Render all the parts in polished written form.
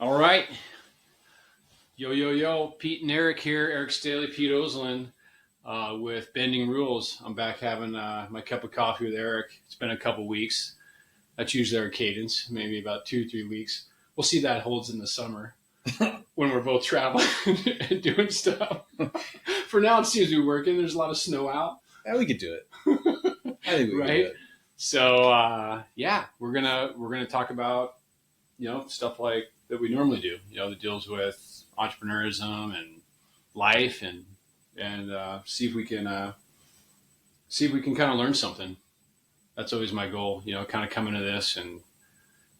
All right. Yo, yo, yo. Pete and Eric here. Eric Staley, Pete Oslin with Bending Rules. I'm back having my cup of coffee with Eric. It's been a couple weeks. That's usually our cadence, maybe about 2 or 3 weeks. We'll see if that holds in the summer when we're both traveling and doing stuff. For now, it seems to be working. There's a lot of snow out. Yeah, we could do it. I think we could do it. So, yeah, we're gonna talk about stuff like that we normally do. That deals with entrepreneurism and life, and see if we can kind of learn something. That's always my goal. Kind of come into this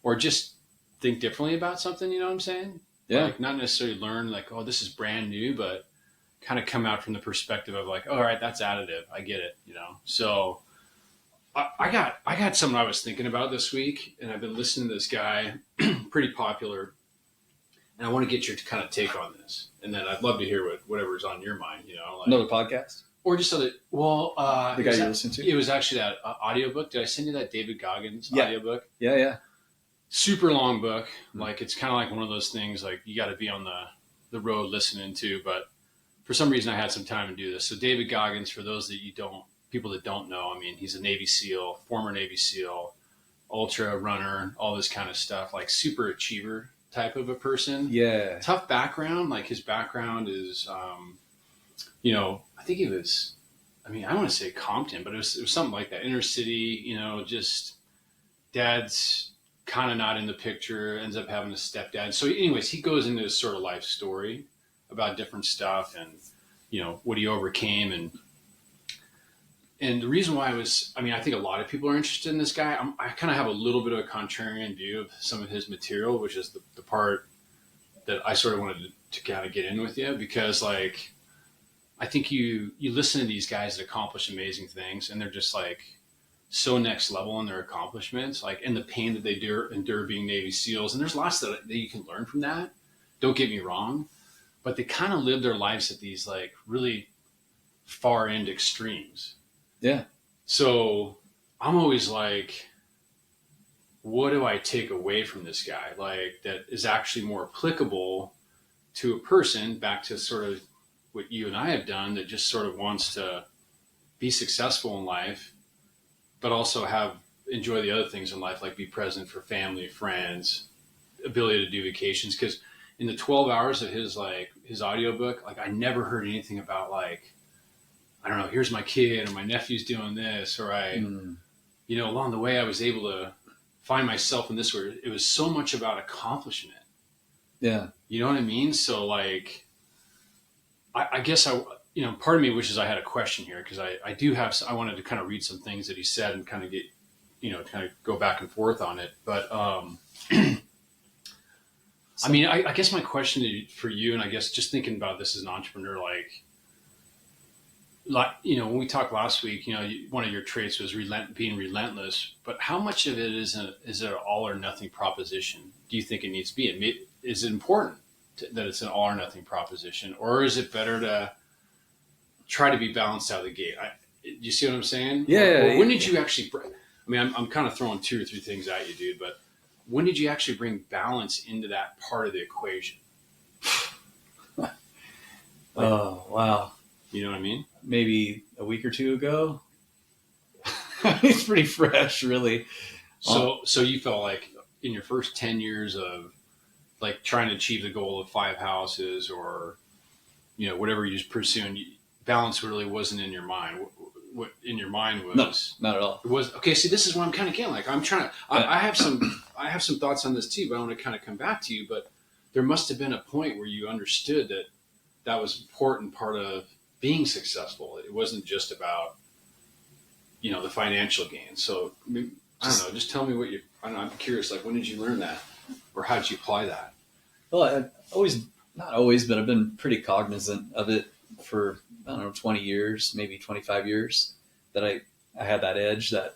or just think differently about something. You know what I'm saying? Yeah. Like not necessarily learn like, oh, this is brand new, but kind of come out from the perspective of like, oh, all right, that's additive. I get it. So. I got something I was thinking about this week, and I've been listening to this guy, pretty popular, and I want to get your kind of take on this, and then I'd love to hear whatever's on your mind, like, another podcast, or just other. Well, the guy you listened to. It was actually that audiobook. Did I send you that David Goggins audiobook? Yeah. Super long book. Like it's kind of like one of those things like you got to be on the road listening to, but for some reason I had some time to do this. So David Goggins, for those that people that don't know, I mean, he's a Navy SEAL, former Navy SEAL, ultra runner, all this kind of stuff, like super achiever type of a person. Yeah. Tough background. Like his background is, I think he was, I want to say Compton, but it was something like that. Inner city, just dad's kind of not in the picture, ends up having a stepdad. So anyways, he goes into his sort of life story about different stuff and, what he overcame. And the reason why I think a lot of people are interested in this guy. I kind of have a little bit of a contrarian view of some of his material, which is the part that I sort of wanted to kind of get in with you, because like, I think you listen to these guys that accomplish amazing things, and they're just like so next level in their accomplishments, like in the pain that they endure being Navy SEALs. And there's lots that you can learn from that. Don't get me wrong, but they kind of live their lives at these like really far end extremes. Yeah. So I'm always like, what do I take away from this guy? Like that is actually more applicable to a person, back to sort of what you and I have done, that just sort of wants to be successful in life, but also enjoy the other things in life, like be present for family, friends, ability to do vacations. Cause in the 12 hours of his audiobook, like I never heard anything about like, I don't know, here's my kid or my nephew's doing this, or along the way I was able to find myself in this, where it was so much about accomplishment. Yeah. You know what I mean? So like, I guess part of me wishes I had a question here, because I wanted to kind of read some things that he said and kind of get, kind of go back and forth on it. But, I guess my question for you, and I guess just thinking about this as an entrepreneur, like, when we talked last week, one of your traits was being relentless, but how much of it is an all or nothing proposition? Do you think it needs to be? Is it important that it's an all or nothing proposition, or is it better to try to be balanced out of the gate? You see what I'm saying? Yeah. Or when did you actually, I'm kind of throwing 2 or 3 things at you, dude, but when did you actually bring balance into that part of the equation? Oh, wow. You know what I mean? Maybe a week or 2 ago. It's pretty fresh, really. So you felt like in your first 10 years of like trying to achieve the goal of 5 houses, or, whatever you're just pursuing, balance really wasn't in your mind. What in your mind was? No, not at all. It was okay. See, this is what I'm kind of getting. Like I'm trying to. I have some thoughts on this too, but I want to kind of come back to you. But there must have been a point where you understood that was an important part of being successful. It wasn't just about, the financial gain. So I don't know. Just tell me I'm curious. Like, when did you learn that, or how did you apply that? Well, not always, but I've been pretty cognizant of it for, 20 years, maybe 25 years, that I had that edge, that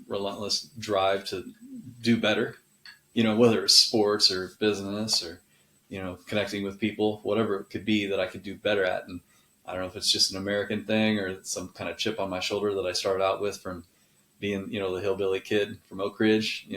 relentless drive to do better, whether it's sports or business or, connecting with people, whatever it could be that I could do better at. And I don't know if it's just an American thing or some kind of chip on my shoulder that I started out with from being, the hillbilly kid from Oak Ridge,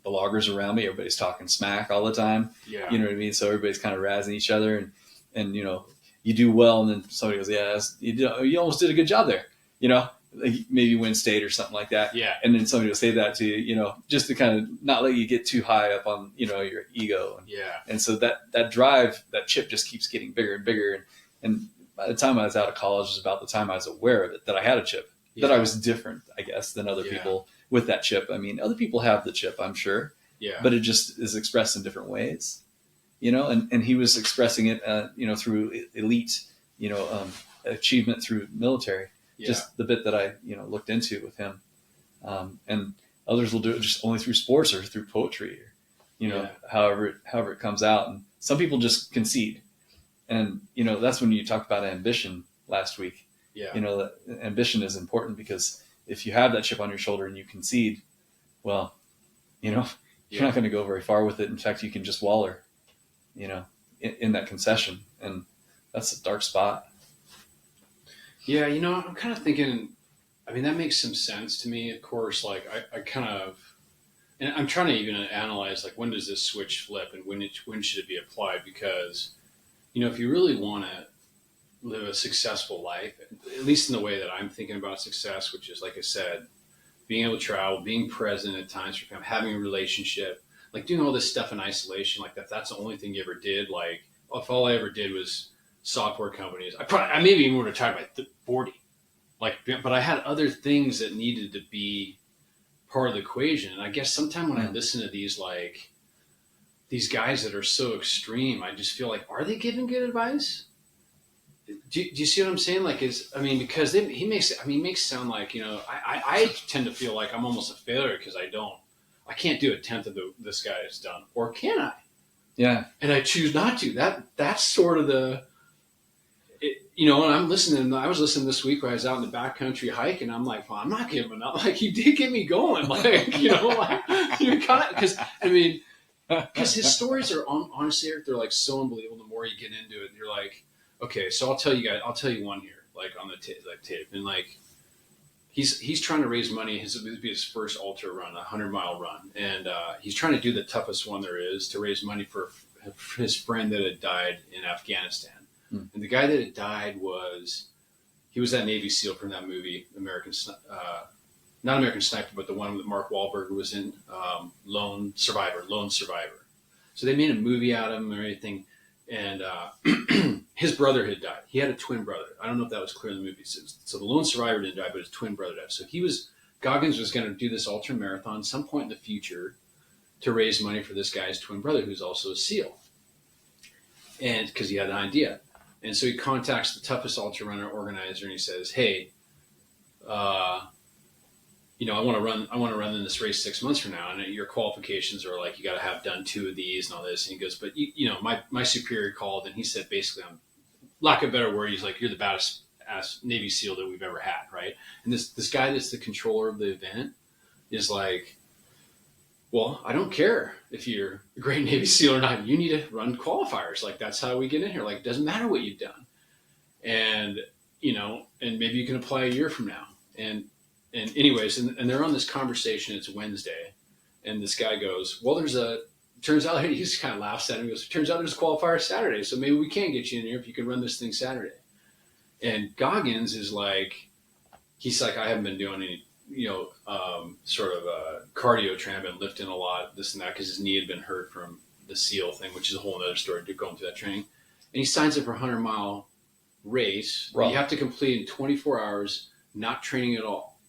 the loggers around me, everybody's talking smack all the time. Yeah. You know what I mean? So everybody's kind of razzing each other, and you know, you do well, and then somebody goes, yeah, you almost did a good job there. You know, like maybe win state or something like that. Yeah. And then somebody will say that to you, you know, just to kind of not let you get too high up on, you know, your ego. Yeah. And so that drive, that chip just keeps getting bigger and bigger. And by the time I was out of college was about the time I was aware of it, that I had a chip, that I was different, I guess, than other people with that chip. I mean, other people have the chip, I'm sure, but it just is expressed in different ways, you know, and he was expressing it, you know, through elite, you know, achievement through military. Just the bit that I, you know, looked into with him. And others will do it just only through sports or through poetry, or, you know, however it comes out. And some people just concede. And, you know, that's when you talked about ambition last week. You know, that ambition is important, because if you have that chip on your shoulder and you concede, well, you know, you're not going to go very far with it. In fact, you can just waller, you know, in that concession. And that's a dark spot. Yeah, you know, I'm kind of thinking, I mean, that makes some sense to me. Of course, like I kind of, and I'm trying to even analyze, like, when does this switch flip and when should it be applied? Because, you know, if you really want to live a successful life, at least in the way that I'm thinking about success, which is, like I said, being able to travel, being present at times for family, having a relationship, like doing all this stuff in isolation, like that's the only thing you ever did. Like, if all I ever did was software companies, I maybe even would have tried by 40, like, but I had other things that needed to be part of the equation. And I guess sometime when I listen to these guys that are so extreme, I just feel like, are they giving good advice? Do you see what I'm saying? Like, because he makes it sound like, you know, I tend to feel like I'm almost a failure because I can't do a tenth of this guy has done, or can I? Yeah. And I choose not to. That's sort of you know, and I was listening this week when I was out in the backcountry hiking. I'm like, well, I'm not giving up. Like, he did get me going. Like, you know, like, you're kind of, because his stories are honestly, Eric, they're like so unbelievable. The more you get into it, you're like, okay, so I'll tell you one here, like on the tape, and like, he's trying to raise money. This would be his first ultra run, 100-mile run, and he's trying to do the toughest one there is to raise money for his friend that had died in Afghanistan. And the guy that had died was that Navy SEAL from that movie, not American Sniper, but the one that Mark Wahlberg was in, Lone Survivor. So they made a movie out of him and everything. And his brother had died. He had a twin brother. I don't know if that was clear in the movie. So the Lone Survivor didn't die, but his twin brother died. So Goggins was going to do this ultra marathon some point in the future to raise money for this guy's twin brother, who's also a SEAL. And because he had an idea. And so he contacts the toughest ultra runner organizer, and he says, "Hey, you know, I want to run in this race 6 months from now, and your qualifications are like, you got to have done 2 of these and all this." And he goes, "But you know, my superior called, and he said, basically, I'm, lack of a better word, he's like, you're the baddest ass Navy SEAL that we've ever had, right?" And this guy that's the controller of the event is like, "Well, I don't care if you're a great Navy SEAL or not. You need to run qualifiers. Like, that's how we get in here. Like, it doesn't matter what you've done. And, you know, and maybe you can apply a year from now." And anyways, and they're on this conversation. It's Wednesday. And this guy goes, "Well, turns out," he just kind of laughs at him. He goes, "Turns out there's a qualifier Saturday. So maybe we can get you in here if you can run this thing Saturday." And Goggins is like, he's like, "I haven't been doing any, you know, sort of cardio training. I've been lifting a lot, this and that," because his knee had been hurt from the SEAL thing, which is a whole other story to going through that training. And he signs up for a 100-mile race. Right. You have to complete in 24 hours, not training at all.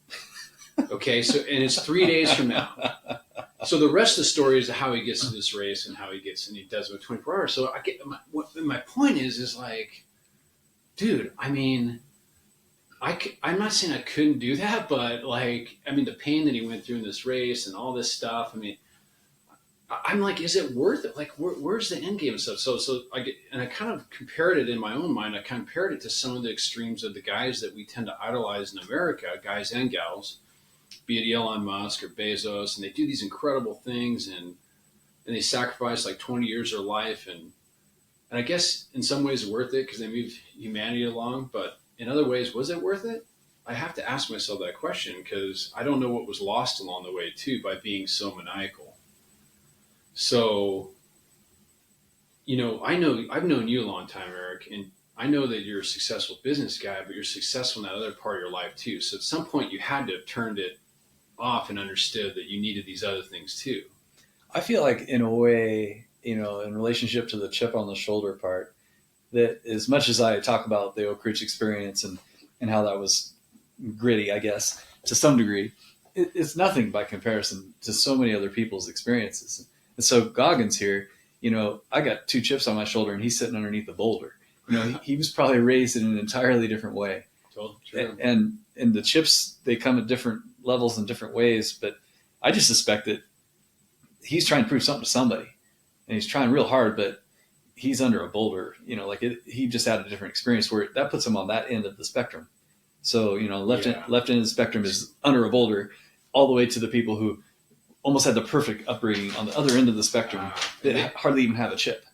Okay, so, and it's 3 days from now. So the rest of the story is how he gets to this race and how he does it with 24 hours. So my point is like, dude, I mean, I'm not saying I couldn't do that, but like, I mean, the pain that he went through in this race and all this stuff, I mean, I'm like, is it worth it? Like, where's the end game and stuff? So I kind of compared it in my own mind. I compared it to some of the extremes of the guys that we tend to idolize in America, guys and gals, be it Elon Musk or Bezos, and they do these incredible things and they sacrifice like 20 years of their life. And I guess in some ways worth it because they moved humanity along, but in other ways, was it worth it? I have to ask myself that question because I don't know what was lost along the way too by being so maniacal. So, I've known you a long time, Eric, and I know that you're a successful business guy, but you're successful in that other part of your life too. So at some point you had to have turned it off and understood that you needed these other things too. I feel like in a way, in relationship to the chip on the shoulder part, that as much as I talk about the Oak Ridge experience and how that was gritty, I guess, to some degree, it's nothing by comparison to so many other people's experiences. And so Goggins here, I got 2 chips on my shoulder and he's sitting underneath the boulder. He was probably raised in an entirely different way. Totally true. And the chips, they come at different levels in different ways, but I just suspect that he's trying to prove something to somebody and he's trying real hard, but he's under a boulder, he just had a different experience where that puts him on that end of the spectrum. So, left end of the spectrum is under a boulder, all the way to the people who almost had the perfect upbringing on the other end of the spectrum that hardly even have a chip.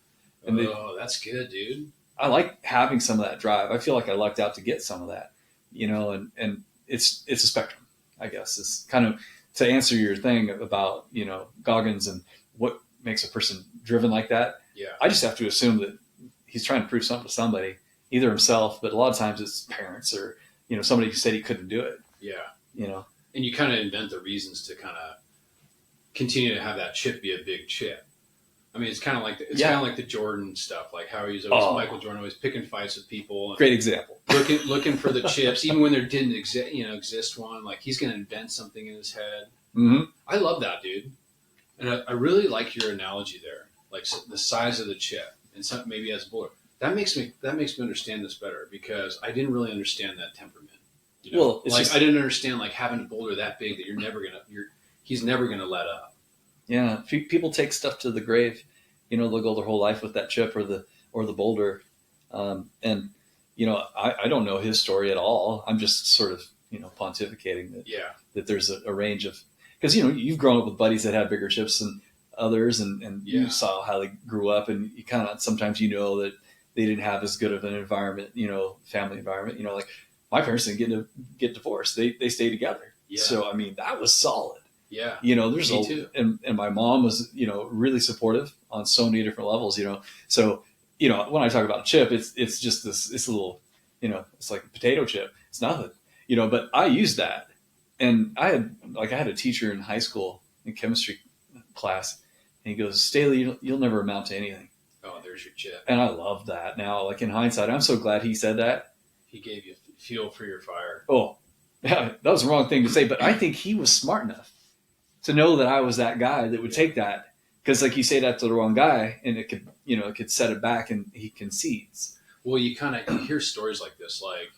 And that's good, dude. I like having some of that drive. I feel like I lucked out to get some of that, and it's a spectrum, I guess. It's kind of to answer your thing about, Goggins and what makes a person driven like that. Yeah. I just have to assume that he's trying to prove something to somebody, either himself, but a lot of times it's parents or, somebody who said he couldn't do it. Yeah. And you kind of invent the reasons to kind of continue to have that chip be a big chip. I mean, it's kind of like the Jordan stuff, like how he's always Michael Jordan always picking fights with people. And great example. Looking for the chips, even when there didn't exist one. Like he's going to invent something in his head. Mm-hmm. I love that, dude. And I really like your analogy there, like the size of the chip and something maybe as a boulder. That makes me understand this better because I didn't really understand that temperament. Well, I didn't understand like having a boulder that big that he's never gonna let up. Yeah, people take stuff to the grave. They'll go their whole life with that chip or the boulder. And I don't know his story at all. I'm just sort of pontificating that there's a range of, because you've grown up with buddies that have bigger chips than others, and you saw how they grew up, and you kind of sometimes that they didn't have as good of an environment, family environment. Like my parents didn't get divorced; they stayed together. Yeah. So I mean, that was solid. Yeah. There's Me too. And my mom was really supportive on so many different levels. So when I talk about a chip, it's just this little it's like a potato chip. It's nothing. But I used that. And I had a teacher in high school in chemistry class, and he goes, "Staley, you'll never amount to anything." Oh, there's your chip. And I love that now. Like in hindsight, I'm so glad he said that. He gave you fuel for your fire. Oh, yeah, that was the wrong thing to say, but I think he was smart enough to know that I was that guy that would take that, because like you say that to the wrong guy, and it could set it back, and he concedes. Well, you hear stories like this, like.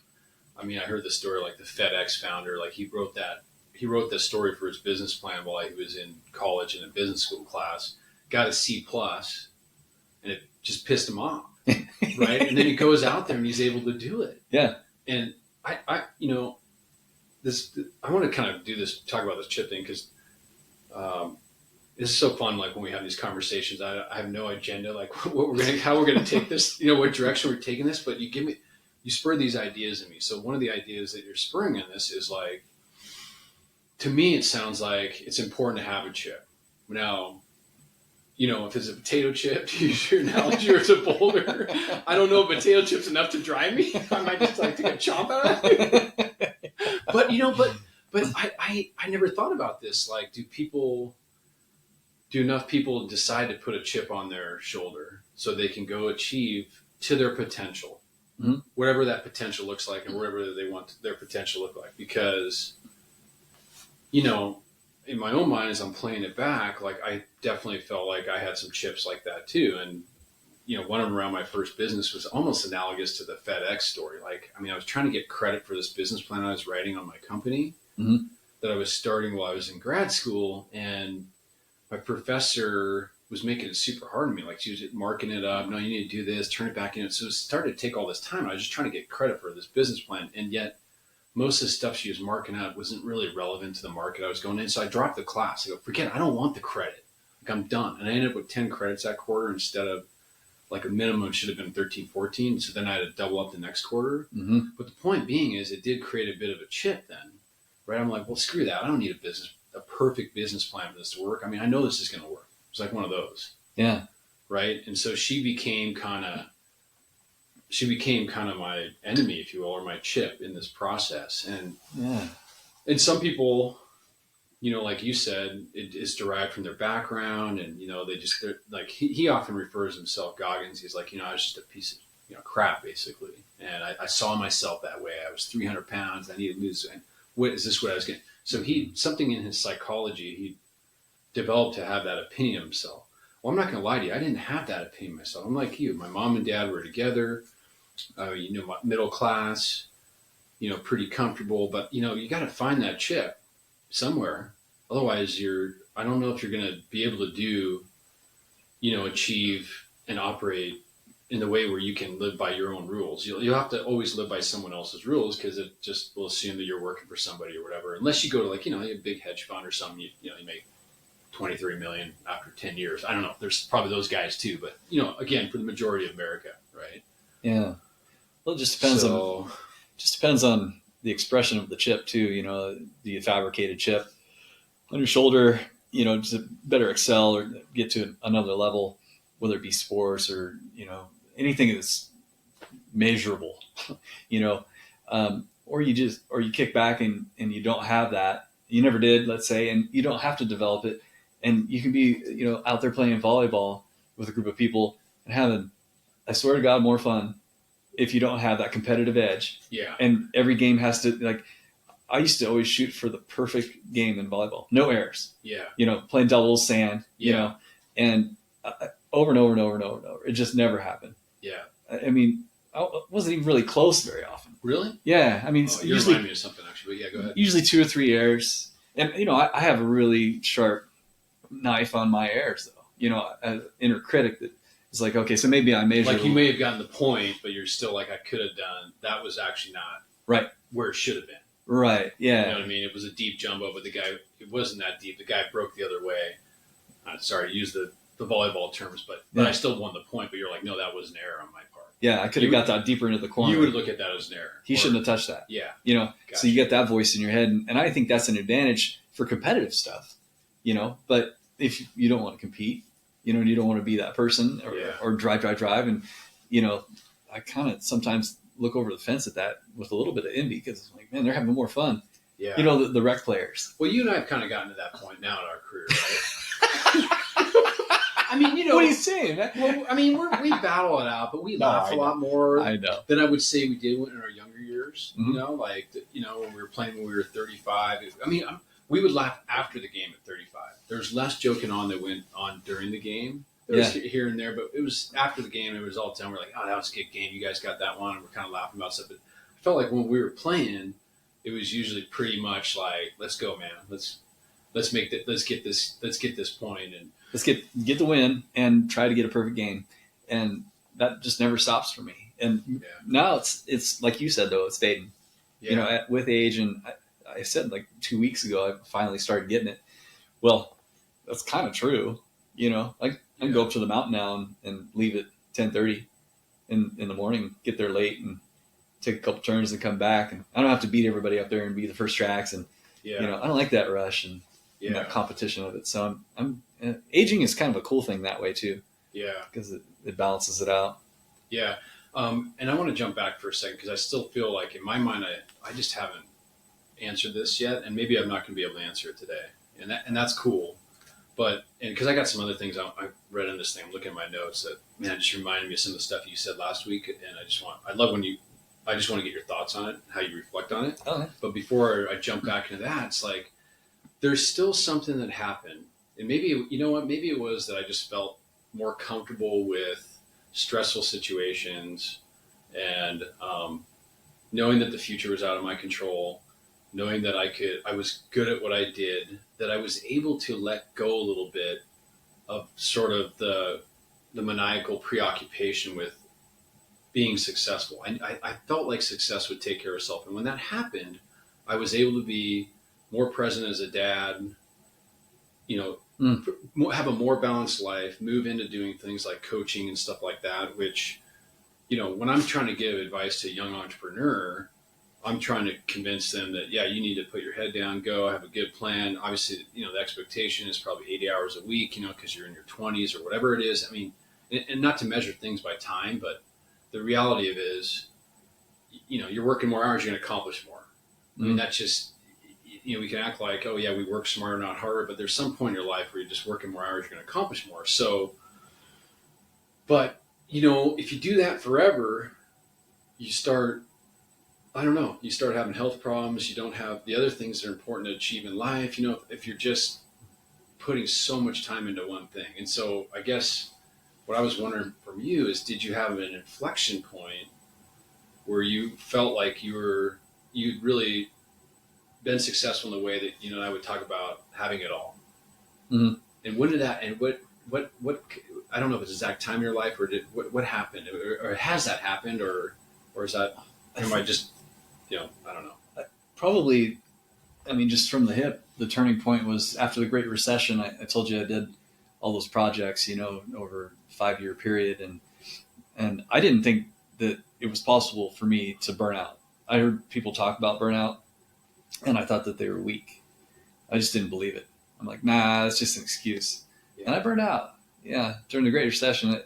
I mean, I heard the story like the FedEx founder, like he wrote this story for his business plan while he was in college in a business school class, got a C+, and it just pissed him off. Right. And then he goes out there and he's able to do it. Yeah. And I want to kind of talk about this chip thing. Cause, it's so fun. Like when we have these conversations, I have no agenda, like how we're going to take this, what direction we're taking this, but you spur these ideas in me. So one of the ideas that you're spurring in this is like, to me, it sounds like it's important to have a chip. Now, if it's a potato chip, to use your analogy, or it's a boulder, I don't know if potato chip's enough to drive me. I might just like take a chomp out of it. But I never thought about this. Like, do enough people decide to put a chip on their shoulder so they can go achieve to their potential? Mm-hmm. Whatever that potential looks like, and whatever they want their potential to look like. Because, in my own mind, as I'm playing it back, like I definitely felt like I had some chips like that too. And, one of them around my first business was almost analogous to the FedEx story. Like, I mean, I was trying to get credit for this business plan I was writing on my company that I was starting while I was in grad school. And my professor was making it super hard on me. Like she was marking it up. No, you need to do this, turn it back in. So it started to take all this time. I was just trying to get credit for this business plan. And yet most of the stuff she was marking out wasn't really relevant to the market I was going in. So I dropped the class. I go, forget it. I don't want the credit. Like I'm done. And I ended up with 10 credits that quarter instead of like a minimum should have been 13, 14. So then I had to double up the next quarter. Mm-hmm. But the point being is it did create a bit of a chip then, right? I'm like, well, screw that. I don't need a perfect business plan for this to work. I mean, I know this is going to work. was like one of those. Yeah. Right. And so she became kind of my enemy, if you will, or my chip in this process. And some people, like you said, it is derived from their background, and they're like he often refers himself, Goggins. He's like, I was just a piece of crap basically, and I saw myself that way. I was 300 pounds. I needed to lose. And what I was getting? So something in his psychology, he developed to have that opinion of himself. Well, I'm not going to lie to you. I didn't have that opinion of myself. I'm like you. My mom and dad were together. Middle class. Pretty comfortable. But you got to find that chip somewhere. Otherwise, I don't know if you're going to be able to do, achieve and operate in the way where you can live by your own rules. You'll have to always live by someone else's rules, because it just will assume that you're working for somebody or whatever. Unless you go to a big hedge fund or something, you make 23 million after 10 years. I don't know. There's probably those guys too, but again, for the majority of America, right? Yeah. Well, it just depends on the expression of the chip too. The fabricated chip on your shoulder, to better excel or get to another level, whether it be sports or, anything that's measurable, or you kick back and you don't have that. You never did, let's say, and you don't have to develop it. And you can be, out there playing volleyball with a group of people and having, I swear to God, more fun if you don't have that competitive edge. Yeah. And every game has to, I used to always shoot for the perfect game in volleyball. No errors. Yeah. Playing doubles, sand, and over and over and over and over and over. It just never happened. Yeah. I mean, I wasn't even really close very often. Really? Yeah. I mean, you remind me of something actually, but yeah, go ahead. Usually 2 or 3 errors. And, I have a really sharp knife on my errors though, an inner critic that is like, okay, so maybe I measured. Like you may have gotten the point, but you're still like, I could have done, that was actually not right where it should have been. Right. Yeah. You know what I mean? It was a deep jumbo, but it wasn't that deep. The guy broke the other way. Sorry to use the volleyball terms, but I still won the point, but you're like, no, that was an error on my part. Yeah. I could have got that deeper into the corner. You would look at that as an error. He shouldn't have touched that. Yeah. Gotcha. So you get that voice in your head. And I think that's an advantage for competitive stuff, but if you don't want to compete, and you don't want to be that person or drive. And, I kind of sometimes look over the fence at that with a little bit of envy, because it's like, man, they're having more fun. Yeah. The rec players. Well, you and I have kind of gotten to that point now in our career, right? I mean, what are you saying? Well, I mean, we battle it out, but we laugh a lot more than I would say we did in our younger years. Mm-hmm. When we were playing when we were 35. I mean, we would laugh after the game at 35. There's less joking on that went on during the game. There was here and there, but it was after the game. It was all the time. We're like, oh, that was a good game. You guys got that one, and we're kind of laughing about stuff. But I felt like when we were playing, it was usually pretty much like, let's go, man. Let's get this point, and let's get the win and try to get a perfect game. And that just never stops for me. And now it's like you said, though, it's fading. Yeah. With age, and I said like 2 weeks ago, I finally started getting it. Well, that's kind of true. I can go up to the mountain now and leave at 10:30 in the morning, get there late and take a couple turns and come back. And I don't have to beat everybody up there and be the first tracks. And, I don't like that rush and that competition of it. So I'm aging is kind of a cool thing that way too. Yeah. Because it balances it out. Yeah. And I want to jump back for a second, because I still feel like in my mind, I just haven't answered this yet. And maybe I'm not going to be able to answer it today. And that's cool. But, and because I got some other things I read in this thing, I'm looking at my notes that, man, it just reminded me of some of the stuff you said last week. And I just want to get your thoughts on it, how you reflect on it. Okay. But before I jump back into that, it's like, there's still something that happened. And maybe, maybe it was that I just felt more comfortable with stressful situations and knowing that the future was out of my control, knowing that I was good at what I did, that I was able to let go a little bit of sort of the maniacal preoccupation with being successful. I felt like success would take care of itself. And when that happened, I was able to be more present as a dad, have a more balanced life, move into doing things like coaching and stuff like that, which, when I'm trying to give advice to a young entrepreneur, I'm trying to convince them that, yeah, you need to put your head down, go have a good plan. Obviously, the expectation is probably 80 hours a week, because you're in your 20s or whatever it is. I mean, and not to measure things by time, but the reality of it is, you're working more hours, you're going to accomplish more. I mean, that's just, we can act like, oh yeah, we work smarter, not harder, but there's some point in your life where you're just working more hours, you're going to accomplish more. So, but, if you do that forever, you start, I don't know, you start having health problems. You don't have the other things that are important to achieve in life, if you're just putting so much time into one thing. And so I guess what I was wondering from you is, did you have an inflection point where you felt like you'd really been successful in the way that, I would talk about having it all? Mm-hmm. And when did that, and what, I don't know if it's exact time in your life, or what happened, or has that happened, or is that, am I just, I don't know. Probably, I mean, just from the hip, the turning point was after the Great Recession. I told you I did all those projects, over a 5-year period. And I didn't think that it was possible for me to burn out. I heard people talk about burnout, and I thought that they were weak. I just didn't believe it. I'm like, nah, that's just an excuse. Yeah. And I burned out. Yeah. During the Great Recession,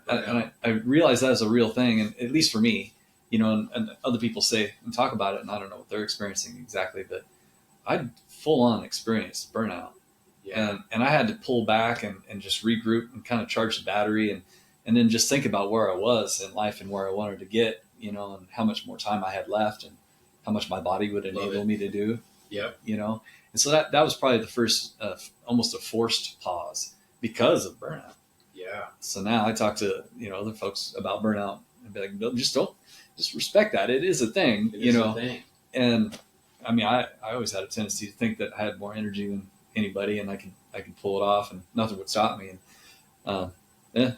I realized that is a real thing. And at least for me, and other people say and talk about it, and I don't know what they're experiencing exactly, but I full on experienced burnout. Yeah. And I had to pull back and just regroup and kind of charge the battery and then just think about where I was in life and where I wanted to get, and how much more time I had left and how much my body would enable me to do. Yep. And so that was probably the first, almost a forced pause because of burnout. Yeah. So now I talk to, other folks about burnout and be like, no, just respect that. It is a thing, It is a thing. And I mean, I always had a tendency to think that I had more energy than anybody and I could pull it off and nothing would stop me. And,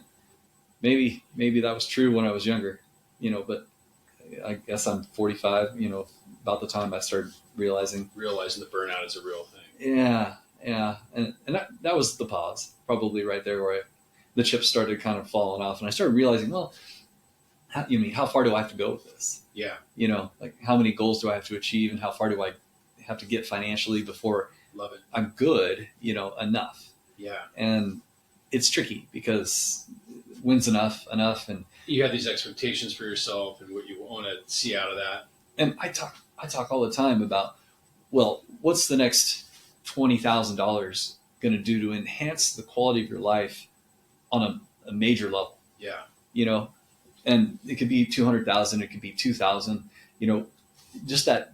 maybe that was true when I was younger, but I guess I'm 45, about the time I started realizing that burnout is a real thing. Yeah. Yeah. And that was the pause probably right there where the chips started kind of falling off and I started realizing, well, how far do I have to go with this? Yeah. Like how many goals do I have to achieve and how far do I have to get financially before Love it. I'm good, enough. Yeah. And it's tricky because when's enough? And you have these expectations for yourself and what you want to see out of that. And I talk all the time about, well, what's the next $20,000 going to do to enhance the quality of your life on a major level? Yeah. And it could be 200,000, it could be 2,000, just that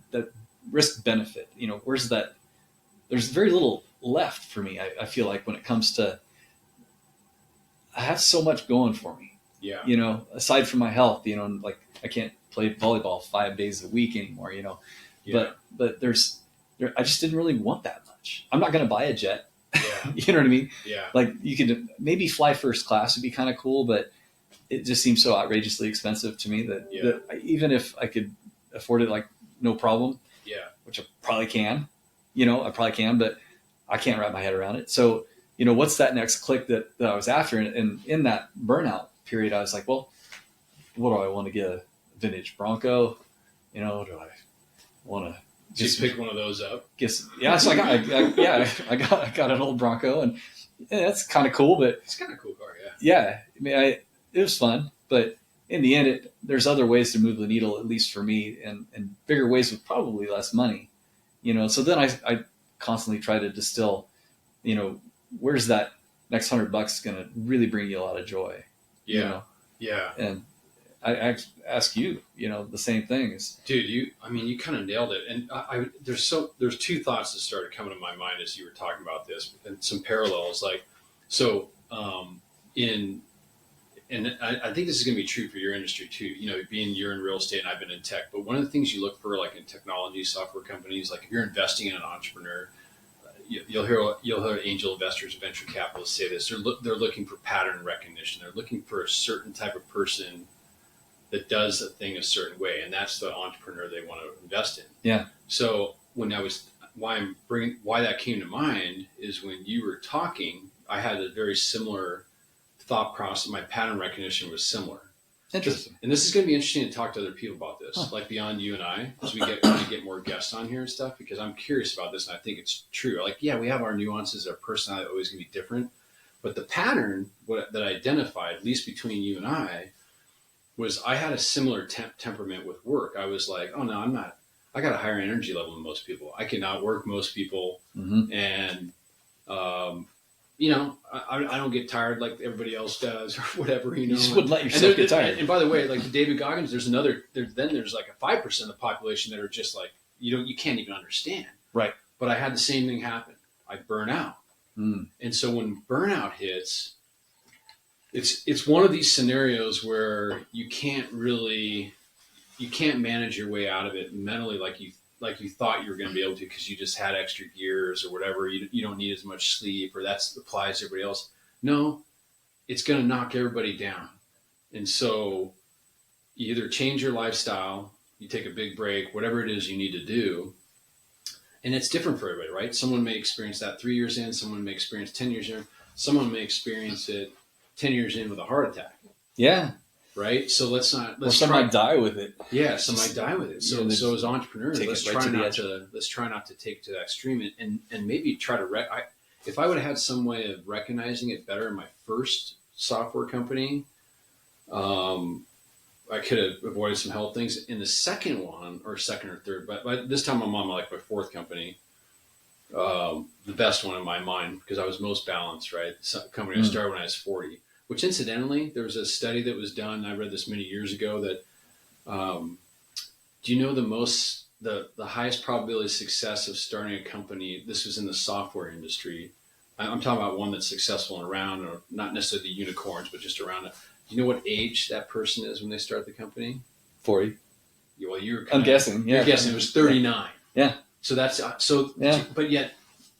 risk benefit, where's that? There's very little left for me. I feel like when it comes to, I have so much going for me, aside from my health, like I can't play volleyball 5 days a week anymore, Yeah. but I just didn't really want that much. I'm not going to buy a jet. Yeah. You know what I mean? Yeah. Like you could maybe fly first class would be kind of cool, but it just seems so outrageously expensive to me that even if I could afford it, like no problem, which I probably can, but I can't wrap my head around it. So, what's that next click that I was after? And in that burnout period, I was like, well, what do I want to get? A vintage Bronco? Do I want to just pick one of those up? So I got an old Bronco and that's kind of cool, but it's kind of cool car. Yeah. I mean, it was fun, but in the end, there's other ways to move the needle, at least for me, and bigger ways with probably less money, So then I constantly try to distill, where's that next $100 going to really bring you a lot of joy? Yeah. And I ask you, the same thing is, dude, you kind of nailed it. And there's two thoughts that started coming to my mind as you were talking about this and some parallels. Like, so, and I think this is going to be true for your industry too. You're in real estate and I've been in tech, but one of the things you look for, like in technology, software companies, like if you're investing in an entrepreneur, you'll hear angel investors, venture capitalists say this. They're looking for pattern recognition. They're looking for a certain type of person that does a thing a certain way, and that's the entrepreneur they want to invest in. Yeah. So why that came to mind is when you were talking, I had a very similar thought process. My pattern recognition was similar. Interesting. And this is going to be interesting to talk to other people about this, like beyond you and I, as we get more guests on here and stuff, because I'm curious about this and I think it's true. Like, yeah, we have our nuances, our personality always going to be different, but the pattern that I identified, at least between you and I, was I had a similar temperament with work. I was like, oh no, I'm not. I got a higher energy level than most people. I can outwork most people, and I don't get tired like everybody else does or whatever. You just wouldn't let yourself get tired. And by the way, like the David Goggins, there's like a 5% of the population that are just like you can't even understand. Right. But I had the same thing happen. I burn out, and so when burnout hits, it's one of these scenarios where you can't manage your way out of it mentally like you thought you were going to be able to because you just had extra gears or whatever. You don't need as much sleep, or that applies to everybody else. No, it's going to knock everybody down. And so you either change your lifestyle, you take a big break, whatever it is you need to do. And it's different for everybody, right? Someone may experience that 3 years in, someone may experience 10 years in, someone may experience it 10 years in with a heart attack. Yeah. Right. So let's some might die with it. Yeah. Some might die with it. So as entrepreneurs, let's try not to take it to that extreme and maybe try to if I would have had some way of recognizing it better in my first software company, I could have avoided some health things in the second one or third, but by this time I'm on my fourth company, the best one in my mind because I was most balanced, right? The company I started when I was 40. Which incidentally, there was a study that was done. I read this many years ago that, do you know the highest probability of success of starting a company? This was in the software industry. I'm talking about one that's successful and around, or not necessarily the unicorns, but just around it. Do you know what age that person is when they start the company? 40. Well, I'm guessing. Yeah. You're guessing it was 39. Yeah. So that's but yet.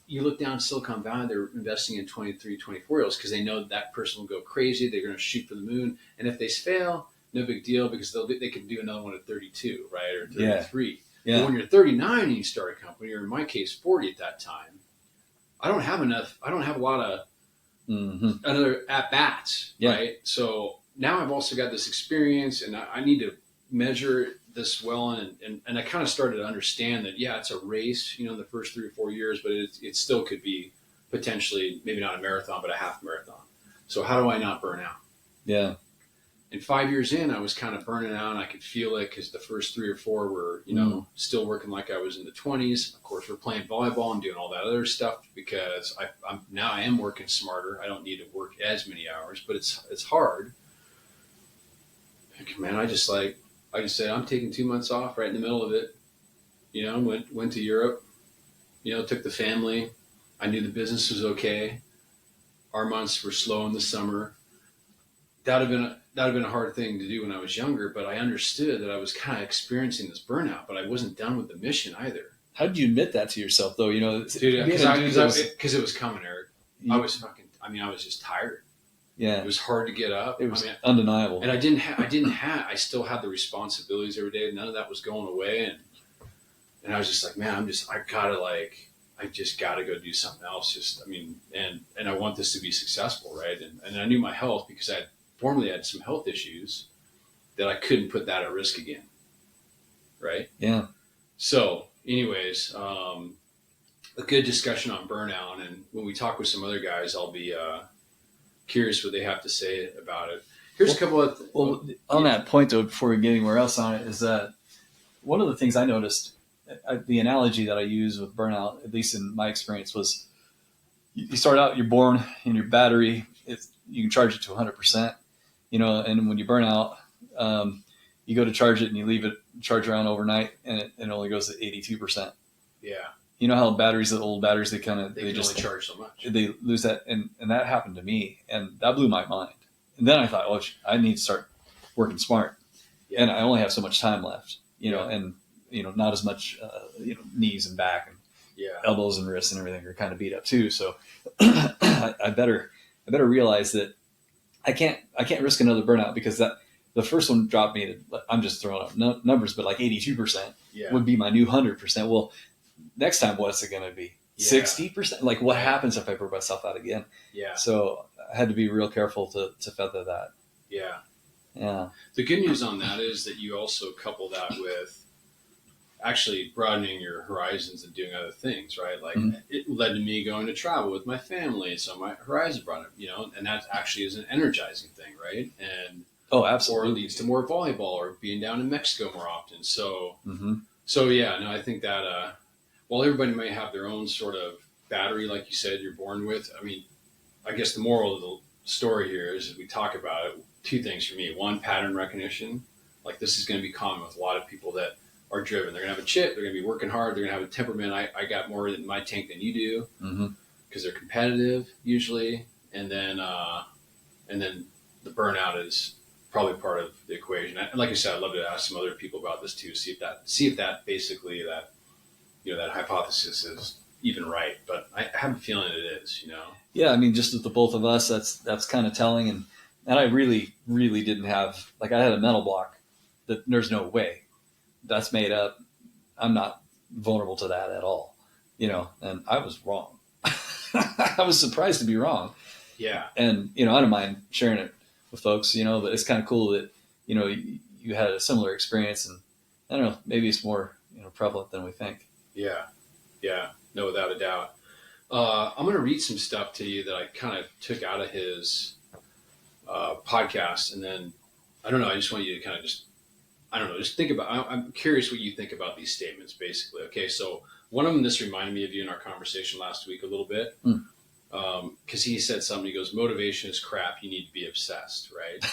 You look down Silicon Valley, they're investing in 23, 24-year-olds because they know that person will go crazy. They're going to shoot for the moon. And if they fail, no big deal because they can do another one at 32, right? Or 33. Yeah. But when you're 39 and you start a company, or in my case, 40 at that time, I don't have a lot of other at-bats, right? So now I've also got this experience and I need to measure this well and I kind of started to understand that it's a race in the first 3 or 4 years, but it still could be potentially maybe not a marathon but a half marathon. So how do I not burn out? Yeah. And 5 years in I was kind of burning out and I could feel it because the first 3 or 4 were still working like I was in the 20s. Of course we're playing volleyball and doing all that other stuff because I am working smarter. I don't need to work as many hours, but it's hard. Man, I just said, I'm taking 2 months off right in the middle of it. Went to Europe, took the family. I knew the business was okay. Our months were slow in the summer. That would have been a hard thing to do when I was younger, but I understood that I was kind of experiencing this burnout, but I wasn't done with the mission either. How did you admit that to yourself though? Because it was coming, Eric. I was just tired. Yeah, it was hard to get up. It was undeniable, and I still had the responsibilities every day. None of that was going away, and I was just like, man, I just gotta go do something else. And I want this to be successful, right? And I knew my health because I formerly had some health issues that I couldn't put that at risk again, right? Yeah. So, anyways, a good discussion on burnout, and when we talk with some other guys, I'll be curious what they have to say about it. Here's a couple of on that point though, before we get anywhere else on it, is that one of the things I noticed, the analogy that I use with burnout, at least in my experience, was you start out, you're born, and your battery, you can charge it to 100%, and when you burn out, you go to charge it and you leave it charge around overnight, and it only goes to 82%. Yeah. You know how the old batteries, they just only charge so much. They lose that, and that happened to me, and that blew my mind. And then I thought, well, I need to start working smart, and I only have so much time left, and not as much, knees and back and elbows and wrists and everything are kind of beat up too. So I better realize that I can't risk another burnout because the first one dropped me to, I'm just throwing out numbers, but like 82% would be my new 100%. Well, next time, what's it going to be? 60%? Like what happens if I burn myself out again? Yeah. So I had to be real careful to feather that. Yeah. Yeah. The good news on that is that you also couple that with actually broadening your horizons and doing other things, right? Like Mm-hmm. it led to me going to travel with my family, so my horizon broadened, and that actually is an energizing thing, right? And Oh, or it absolutely. leads to more volleyball or being down in Mexico more often. So, Mm-hmm. so yeah, no, I think that while everybody may have their own sort of battery, like you said, you're born with. I mean, I guess the moral of the story here is, as we talk about it, two things for me. One, pattern recognition. Like this is going to be common with a lot of people that are driven. They're going to have a chip. They're going to be working hard. They're going to have a temperament. I got more in my tank than you do Mm-hmm. because they're competitive usually. And then the burnout is probably part of the equation. And like I said, I'd love to ask some other people about this too. See if that basically that hypothesis is even right. But I have a feeling it is. Yeah, I mean, just with the both of us, that's kind of telling. And I really, really didn't have, like, I had a mental block that there's no way that's made up. I'm not vulnerable to that at all, and I was wrong. I was surprised to be wrong. Yeah. And, I don't mind sharing it with folks, but it's kind of cool that, you had a similar experience, and I don't know, maybe it's more, prevalent than we think. Yeah. Yeah. No, without a doubt. I'm going to read some stuff to you that I kind of took out of his podcast, and then I don't know. I just want you to kind of just think about. I'm curious what you think about these statements, basically. Okay, so one of them, this reminded me of you in our conversation last week a little bit, because he said something. He goes, "Motivation is crap. You need to be obsessed," right?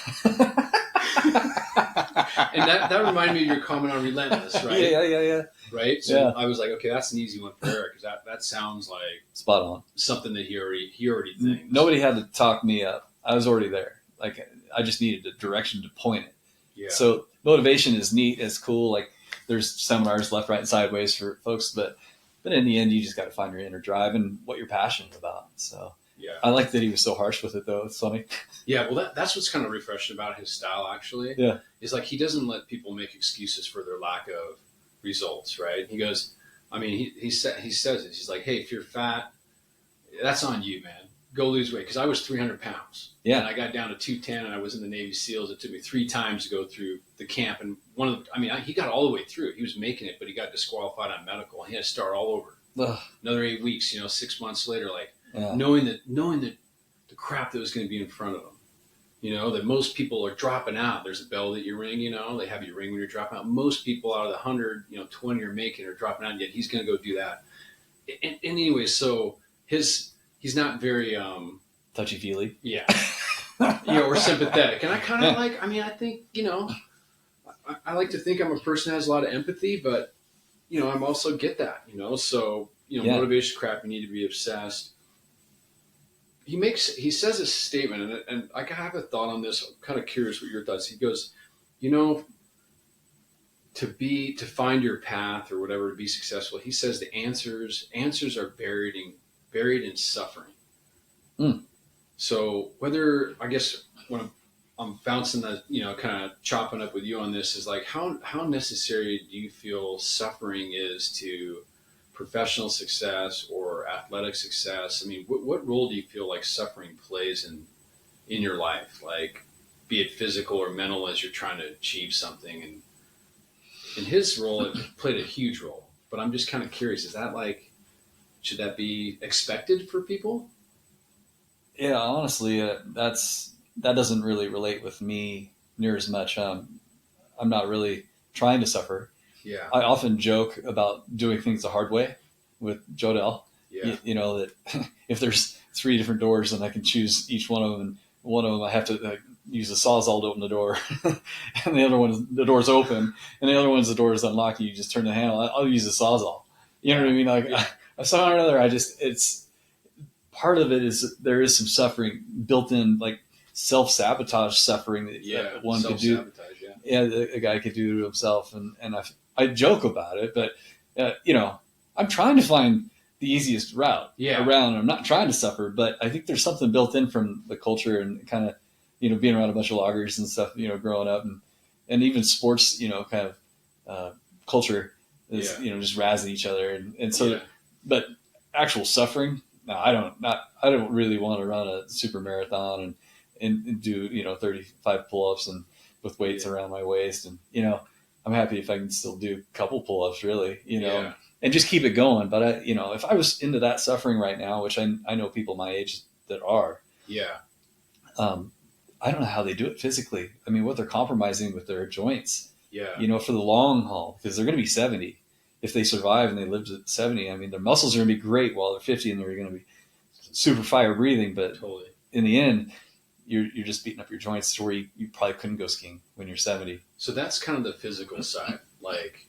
And that reminded me of your comment on relentless, right? Yeah. Right. So Yeah. I was like, okay, that's an easy one for Eric, because that sounds like Spot on. something that he already thinks. Nobody had to talk me up. I was already there. Like, I just needed a direction to point it. Yeah. So motivation is neat. It's cool. Like, there's seminars left, right, and sideways for folks, but in the end, you just got to find your inner drive and what you're passionate about. So yeah, I like that he was so harsh with it, though. It's funny. Yeah, well, that's what's kind of refreshing about his style, actually. Yeah. Is like he doesn't let people make excuses for their lack of results, right? He goes, I mean, he says it. He's like, hey, if you're fat, that's on you, man. Go lose weight. Because I was 300 pounds. Yeah. And I got down to 210, and I was in the Navy SEALs. It took me 3 times to go through the camp. And he got all the way through. He was making it, but he got disqualified on medical. And he had to start all over. Ugh. Another 8 weeks, 6 months later, like Yeah. knowing that the crap that was going to be in front of him. That most people are dropping out. There's a bell that you ring, they have you ring when you're dropping out. Most people out of the 100, 20 are making or dropping out, yet he's going to go do that. And anyway, so he's not very, touchy-feely. Yeah. Or sympathetic. And I kind of I think, I like to think I'm a person that has a lot of empathy, but, I'm also get that, so, motivation crap, you need to be obsessed. He says a statement, and I have a thought on this. I'm kind of curious what your thoughts. He goes, to find your path or whatever, to be successful. He says the answers are buried in suffering. Mm. So whether, I guess when I'm bouncing the, kind of chopping up with you on this, is like how necessary do you feel suffering is to professional success or athletic success? I mean, what role do you feel like suffering plays in your life? Like, be it physical or mental, as you're trying to achieve something. And in his role, it played a huge role. But I'm just kind of curious, is that should that be expected for people? Yeah, honestly, that doesn't really relate with me near as much. I'm not really trying to suffer. Yeah. I often joke about doing things the hard way with Jodel. Yeah. That if there's 3 different doors and I can choose each one of them, and one of them I have to use a sawzall to open the door, and the other one, the door's open, and the other one's the door is unlocked, and you just turn the handle. I'll use a sawzall. You know what I mean? Like, somehow or another, it's part of it is there is some suffering built in, like self-sabotage suffering that one could do. Yeah, a guy could do to himself, and I joke about it, but I'm trying to find the easiest route around. I'm not trying to suffer, but I think there's something built in from the culture and kind of being around a bunch of loggers and stuff, growing up, and even sports, kind of culture is just razzing each other, and so but actual suffering. No, I don't really want to run a super marathon and do 35 pull-ups and with weights around my waist. And, I'm happy if I can still do a couple pull-ups, really, and just keep it going. But if I was into that suffering right now, which I know people my age that are, I don't know how they do it physically. I mean, what they're compromising with their joints, for the long haul, because they're going to be 70. If they survive and they live to 70, I mean, their muscles are going to be great while they're 50, and they're going to be super fire breathing. But totally. In the end, you're just beating up your joints to where you probably couldn't go skiing when you're 70. So that's kind of the physical side. Like,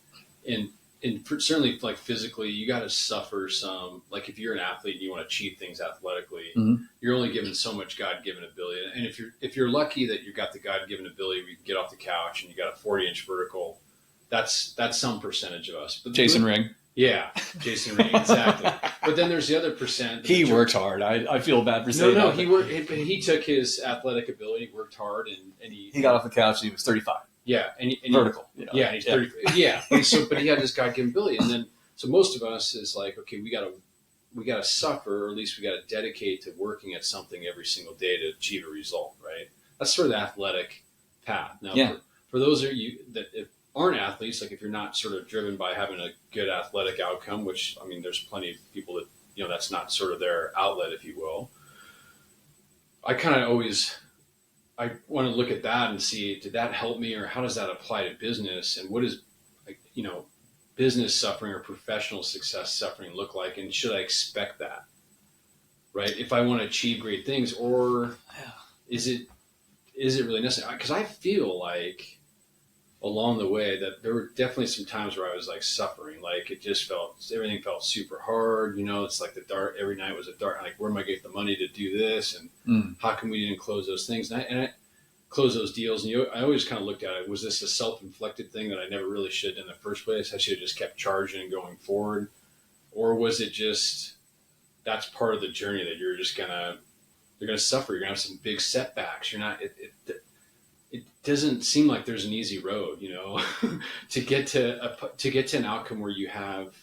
certainly, like, physically, you got to suffer some. Like, if you're an athlete and you want to achieve things athletically, you're only given so much God-given ability. And if you're lucky that you got the God-given ability where you can get off the couch and you got a 40-inch vertical, that's some percentage of us. But Jason Ring. Yeah, Jason Ring, exactly. But then there's the other percent. He worked hard. I feel bad for saying that. No, he worked. He took his athletic ability, worked hard, and he got off the couch and he was 35. Yeah, and vertical. Yeah, and he's 30. Yeah, and so but he had this God-given ability, and then so most of us is like, okay, we gotta suffer, or at least we gotta dedicate to working at something every single day to achieve a result, right? That's sort of the athletic path. Now, for those of you that aren't athletes, like if you're not sort of driven by having a good athletic outcome, which, I mean, there's plenty of people that, that's not sort of their outlet, if you will. I want to look at that and see, did that help me, or how does that apply to business, and what is, business suffering or professional success suffering look like, and should I expect that, right? If I want to achieve great things, or is it really necessary? Because I feel like along the way that there were definitely some times where I was like suffering, like everything felt super hard. It's like every night was a dark, like, where am I getting the money to do this? And how come we didn't close those things? And I close those deals. And I always kind of looked at it. Was this a self-inflicted thing that I never really should in the first place? I should have just kept charging and going forward. Or was it just, that's part of the journey that you're just you're going to suffer. You're going to have some big setbacks. It doesn't seem like there's an easy road, to get to an outcome where you have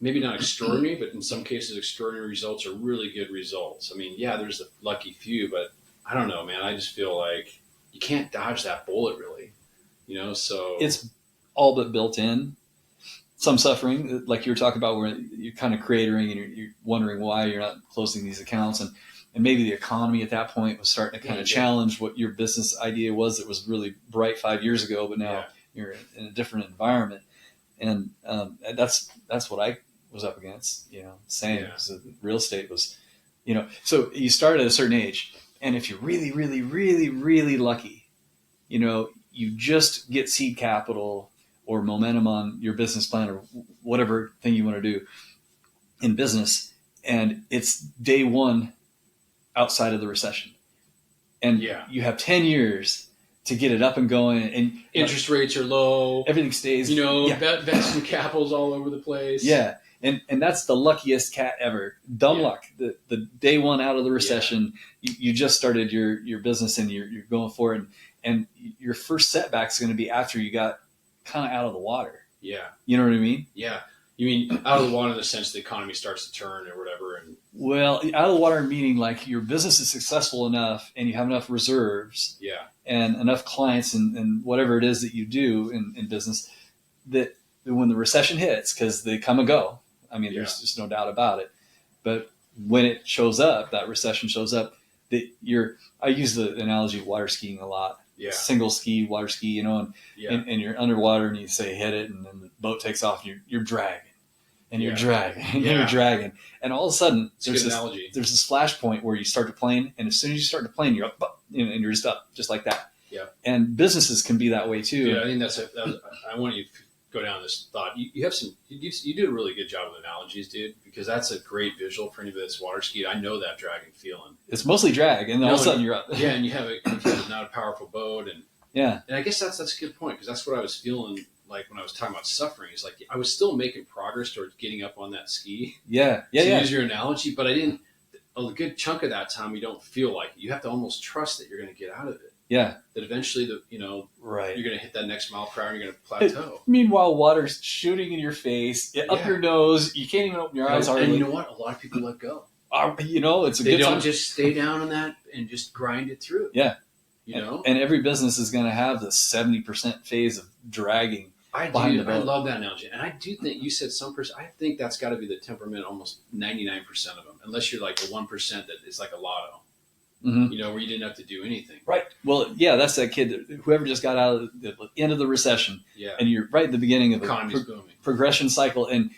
maybe not extraordinary, but in some cases extraordinary results are really good results. I mean, there's the lucky few, but I don't know, man. I just feel like you can't dodge that bullet, really, so it's all but built in. Some suffering, like you were talking about, where you're kind of cratering and you're wondering why you're not closing these accounts, and maybe the economy at that point was starting to kind of challenge what your business idea was. That was really bright 5 years ago, but now you're in a different environment. And that's what I was up against, same. So real estate was, so you start at a certain age, and if you're really, really, really, really lucky, you just get seed capital or momentum on your business plan or whatever thing you want to do in business. And it's day one outside of the recession, and you have 10 years to get it up and going, and interest rates are low, everything stays, investment capital's all over the place. And that's the luckiest cat ever. Dumb luck. The day one out of the recession, you just started your business and you're going for it, and your first setback is going to be after you got kind of out of the water. You know what I mean? You mean out of the water in the sense the economy starts to turn or whatever? And well, out of the water meaning like your business is successful enough and you have enough reserves and enough clients and whatever it is that you do in business, that when the recession hits, because they come and go, I mean, there's just no doubt about it. But when it shows up, that recession shows up, that I use the analogy of water skiing a lot. Single ski, water ski, and you're underwater and you say hit it, and then the boat takes off and you're dragging and you're dragging and you're dragging, and all of a sudden there's this flash point where you start to plane, and as soon as you start to plane, you're up, and you're just up, just like that. And businesses can be that way too. I think I want you to go down this thought. You have you do a really good job with analogies, dude, because that's a great visual for anybody that's water skied. I know that dragging feeling. It's mostly drag, and all of a sudden you're up. And you have not a powerful boat, and I guess that's a good point, because that's what I was feeling like when I was talking about suffering. Is like I was still making progress towards getting up on that ski. Use your analogy, but I didn't. A good chunk of that time, you don't feel like it. You have to almost trust that you're going to get out of it. That eventually, you're going to hit that next mile per hour and you're going to plateau. Meanwhile, water's shooting in your face, up your nose. You can't even open your eyes. And you know what? A lot of people let go. It's a good time. They don't just stay down on that and just grind it through. you know? And every business is going to have the 70% phase of dragging. I love that analogy. And I do think you said some person, I think that's got to be the temperament almost 99% of them, unless you're like the 1% that is like a lotto, Mm-hmm. you know, where you didn't have to do anything. Right. Well, yeah, that's that kid, whoever just got out of the end of the recession. Yeah. And you're right at the beginning of Economy's booming. Progression cycle. And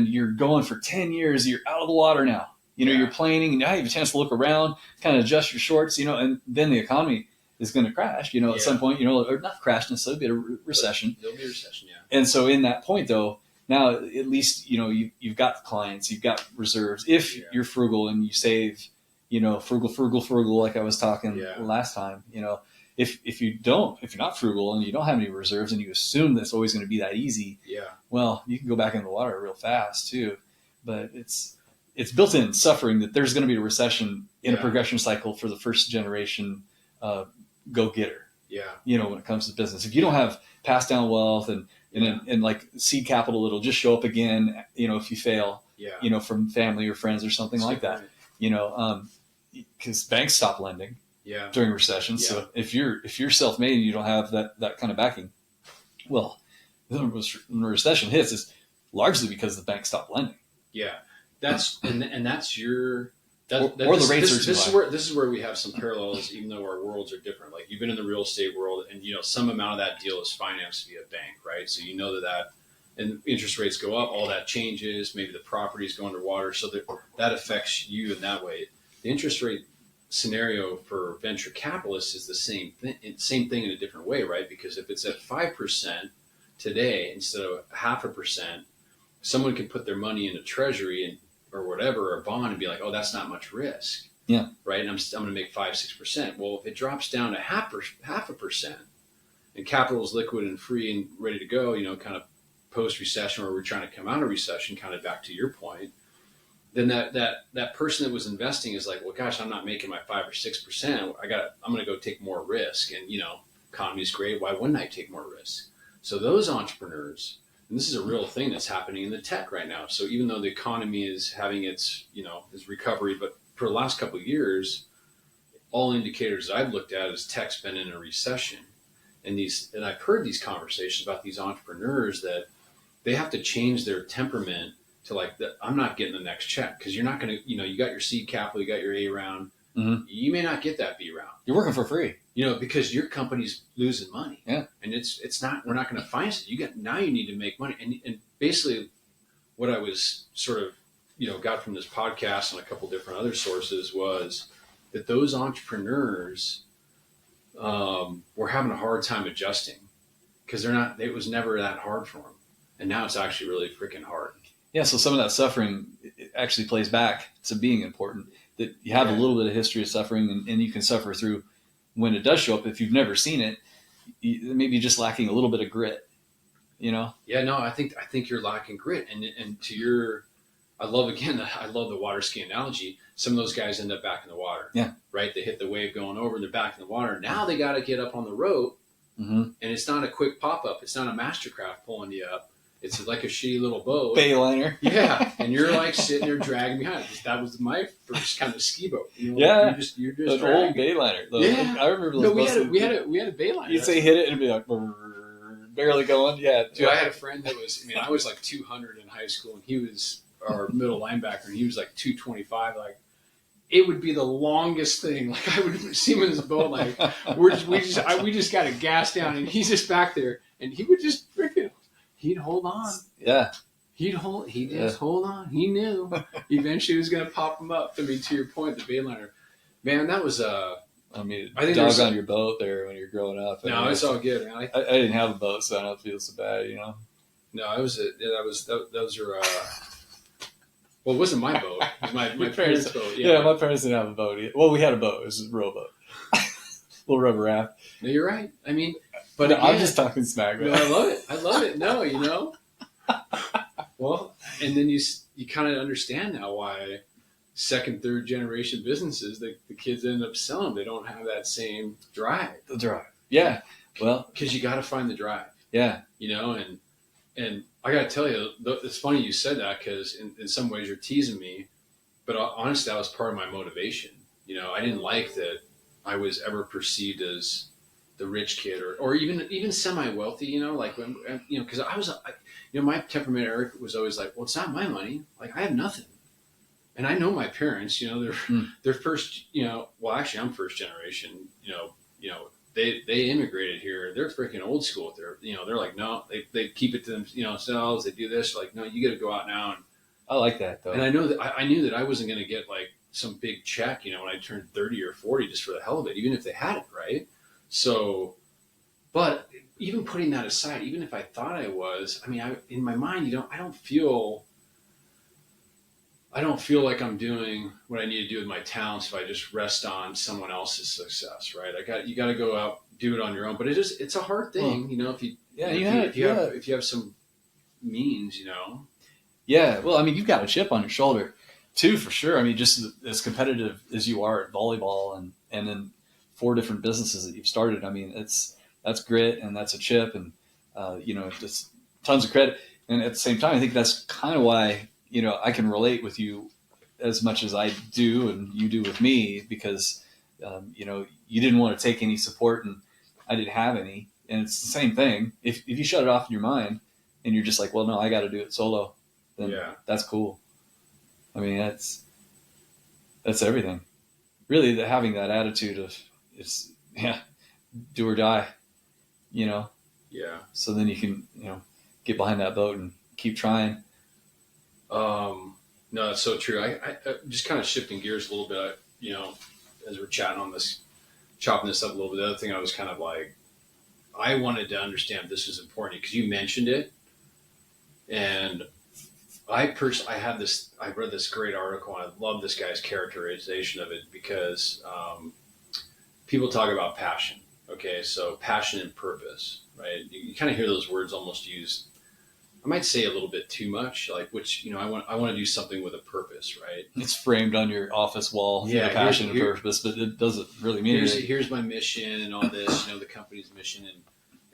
you're going for 10 years. You're out of the water now. You know, you're planing, and now you have a chance to look around, kind of adjust your shorts, you know, and then the economy is going to crash, you know, at some point, you know, or not crash necessarily, be a recession. There'll be a recession, yeah. And so in that point, though, now at least, you know, you've got clients, you've got reserves. If you're frugal and you save, you know, frugal, like I was talking last time, you know, if you're not frugal and you don't have any reserves and you assume that's always going to be that easy, well, you can go back in the water real fast too. But it's built in suffering that there's going to be a recession in a progression cycle for the first generation go-getter. Yeah. You know, when it comes to business, if you don't have passed down wealth and like seed capital, it'll just show up again, you know, if you fail, you know, from family or friends or something like that, you know, because banks stop lending during recessions. So if you're self-made and you don't have that kind of backing, well, when the recession hits, it's largely because the banks stop lending. Yeah. That's your or the rates are too high. This is where we have some parallels, even though our worlds are different. Like you've been in the real estate world, and you know some amount of that deal is financed via bank, right? So you know that and interest rates go up, all that changes. Maybe the properties go underwater, so that affects you in that way. The interest rate scenario for venture capitalists is the same thing in a different way, right? Because if it's at 5% today instead of 0.5%, someone can put their money in a treasury or whatever, or a bond, and be like, oh, that's not much risk. Yeah. Right. And I'm going to make 5-6%. Well, if it drops down to 0.5%, and capital is liquid and free and ready to go, you know, kind of post recession, or we're trying to come out of recession, kind of back to your point, then that person that was investing is like, well, gosh, I'm not making my 5 or 6%. I'm going to go take more risk. And, you know, economy's great. Why wouldn't I take more risk? So those entrepreneurs, and this is a real thing that's happening in the tech right now. So even though the economy is having its recovery, but for the last couple of years, all indicators I've looked at is tech's been in a recession. And I've heard these conversations about these entrepreneurs that they have to change their temperament to like, I'm not getting the next check, because you're not going to, you know, you got your seed capital, you got your A round. Mm-hmm. You may not get that B round. You're working for free. You know, because your company's losing money. Yeah. And it's not, we're not going to finance it. Now you need to make money. And basically what I was sort of, you know, got from this podcast and a couple different other sources was that those entrepreneurs were having a hard time adjusting, because it was never that hard for them. And now it's actually really freaking hard. Yeah. So some of that suffering actually plays back to being important, that you have a little bit of history of suffering, and you can suffer through when it does show up. If you've never seen it, maybe just lacking a little bit of grit, you know? Yeah, no, I think you're lacking grit. And to your, I love the water ski analogy. Some of those guys end up back in the water. Yeah. Right. They hit the wave going over and they're back in the water. Now they got to get up on the rope, and it's not a quick pop up. It's not a Mastercraft pulling you up. It's like a shitty little boat. Bayliner. Yeah. And you're like sitting there dragging behind. That was my first kind of ski boat. You know, yeah. You're just an old Bayliner. Yeah. I remember those. No, we had a Bayliner. You'd say hit it and it'd be like barely going. Yeah. Dude, I had a friend that I was like 200 in high school, and he was our middle linebacker, and he was like 225. Like, it would be the longest thing. Like, I would see him in his boat, like we just got a gas down, and he's just back there, and he would just freaking. He'd hold on. Yeah. He'd hold on. He knew eventually he was going to pop him up. I mean, to your point, the Bayliner, man, that was I think dog on your boat there when you're growing up. No, it's all good, man. I didn't have a boat, so I don't feel so bad, you know. No, those are well, it wasn't my boat. It was my parents' boat. Yeah, my parents didn't have a boat either. Well, we had a boat. It was a rowboat. Little rubber raft. No, you're right. I mean, but no, again, I'm just talking smack. No, I love it. No, you know. Well, and then you kind of understand now why second, third generation businesses, the kids end up selling. They don't have that same drive. The drive. Yeah. Well, because you got to find the drive. Yeah. You know, and I got to tell you, it's funny you said that, because in some ways you're teasing me, but honestly, that was part of my motivation. You know, I didn't like that I was ever perceived as the rich kid or even semi-wealthy, like when, cause my temperament, Eric, was always like, well, it's not my money. Like I have nothing. And I know my parents, they're first, well, actually I'm first generation, they immigrated here. They're freaking old school. They're like, no, they keep it to themselves. They do this. Like, no, you got to go out now. And I like that though. And I know that I knew that I wasn't going to get like some big check, when I turned 30 or 40 just for the hell of it, even if they had it. Right. So, but even putting that aside, even if I thought I was, in my mind, I don't feel like I'm doing what I need to do with my talents if I just rest on someone else's success, right? You got to go out, do it on your own, but it's a hard thing, if you have some means, Yeah. Well, you've got a chip on your shoulder too, for sure. Just as competitive as you are at volleyball and in 4 different businesses that you've started. That's grit and that's a chip and, just tons of credit. And at the same time, I think that's kind of why, I can relate with you as much as I do and you do with me because, you didn't want to take any support and I didn't have any. And it's the same thing. If you shut it off in your mind and you're just like, well, no, I got to do it solo, then that's cool. That's everything. Really, having that attitude of do or die, Yeah. So then you can, get behind that boat and keep trying. No, that's so true. I just kind of shifting gears a little bit, as we're chatting on this, chopping this up a little bit. The other thing I was kind of like, I wanted to understand this is important because you mentioned it. And I read this great article and I love this guy's characterization of it because, people talk about passion. Okay. So passion and purpose, right? You kind of hear those words almost used, I might say a little bit too much, like I want to do something with a purpose, right? It's framed on your office wall, passion and purpose, but it doesn't really mean anything. Here's my mission and all this, the company's mission.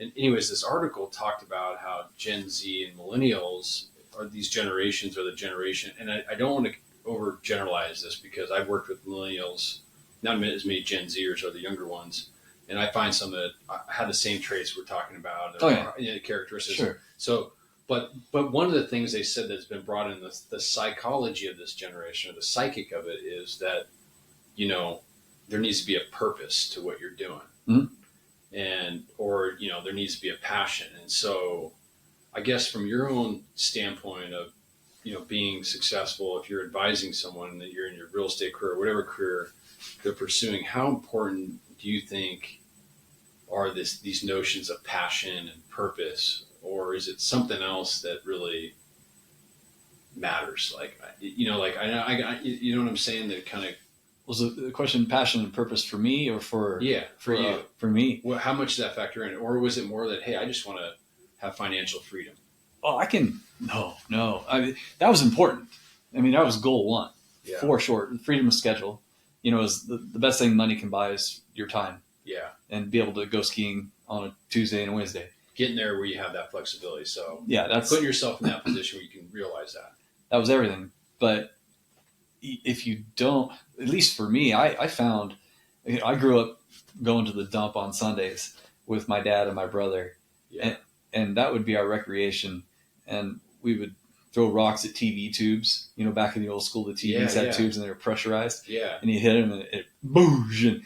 And anyways, this article talked about how Gen Z and millennials are these generations or the generation. And I don't want to overgeneralize this because I've worked with millennials, not as many Gen Zers are the younger ones. And I find some that have the same traits we're talking about, characteristics. Sure. So, But one of the things they said that's been brought in the psychology of this generation or the psychic of it is that, there needs to be a purpose to what you're doing. Mm-hmm. Or there needs to be a passion. And so I guess from your own standpoint of, being successful, if you're advising someone that you're in your real estate career, whatever career they're pursuing, how important do you think are these notions of passion and purpose? Or is it something else that really matters? Like, I you know what I'm saying? That kind of was the question, passion and purpose for me or for you? For me. Well, how much does that factor in? Or was it more that, hey, I just want to have financial freedom? Oh, no. That was important. That was goal one for sure. Freedom of schedule, is the best thing money can buy is your time. Yeah. And be able to go skiing on a Tuesday and a Wednesday. Getting there where you have that flexibility. So that's putting yourself in that position where you can realize that. That was everything. But if you don't, at least for me, I found, I grew up going to the dump on Sundays with my dad and my brother. Yeah. And that would be our recreation. And we would throw rocks at TV tubes. Back in the old school, the TVs had tubes and they were pressurized. Yeah. And you hit them and it boosh. And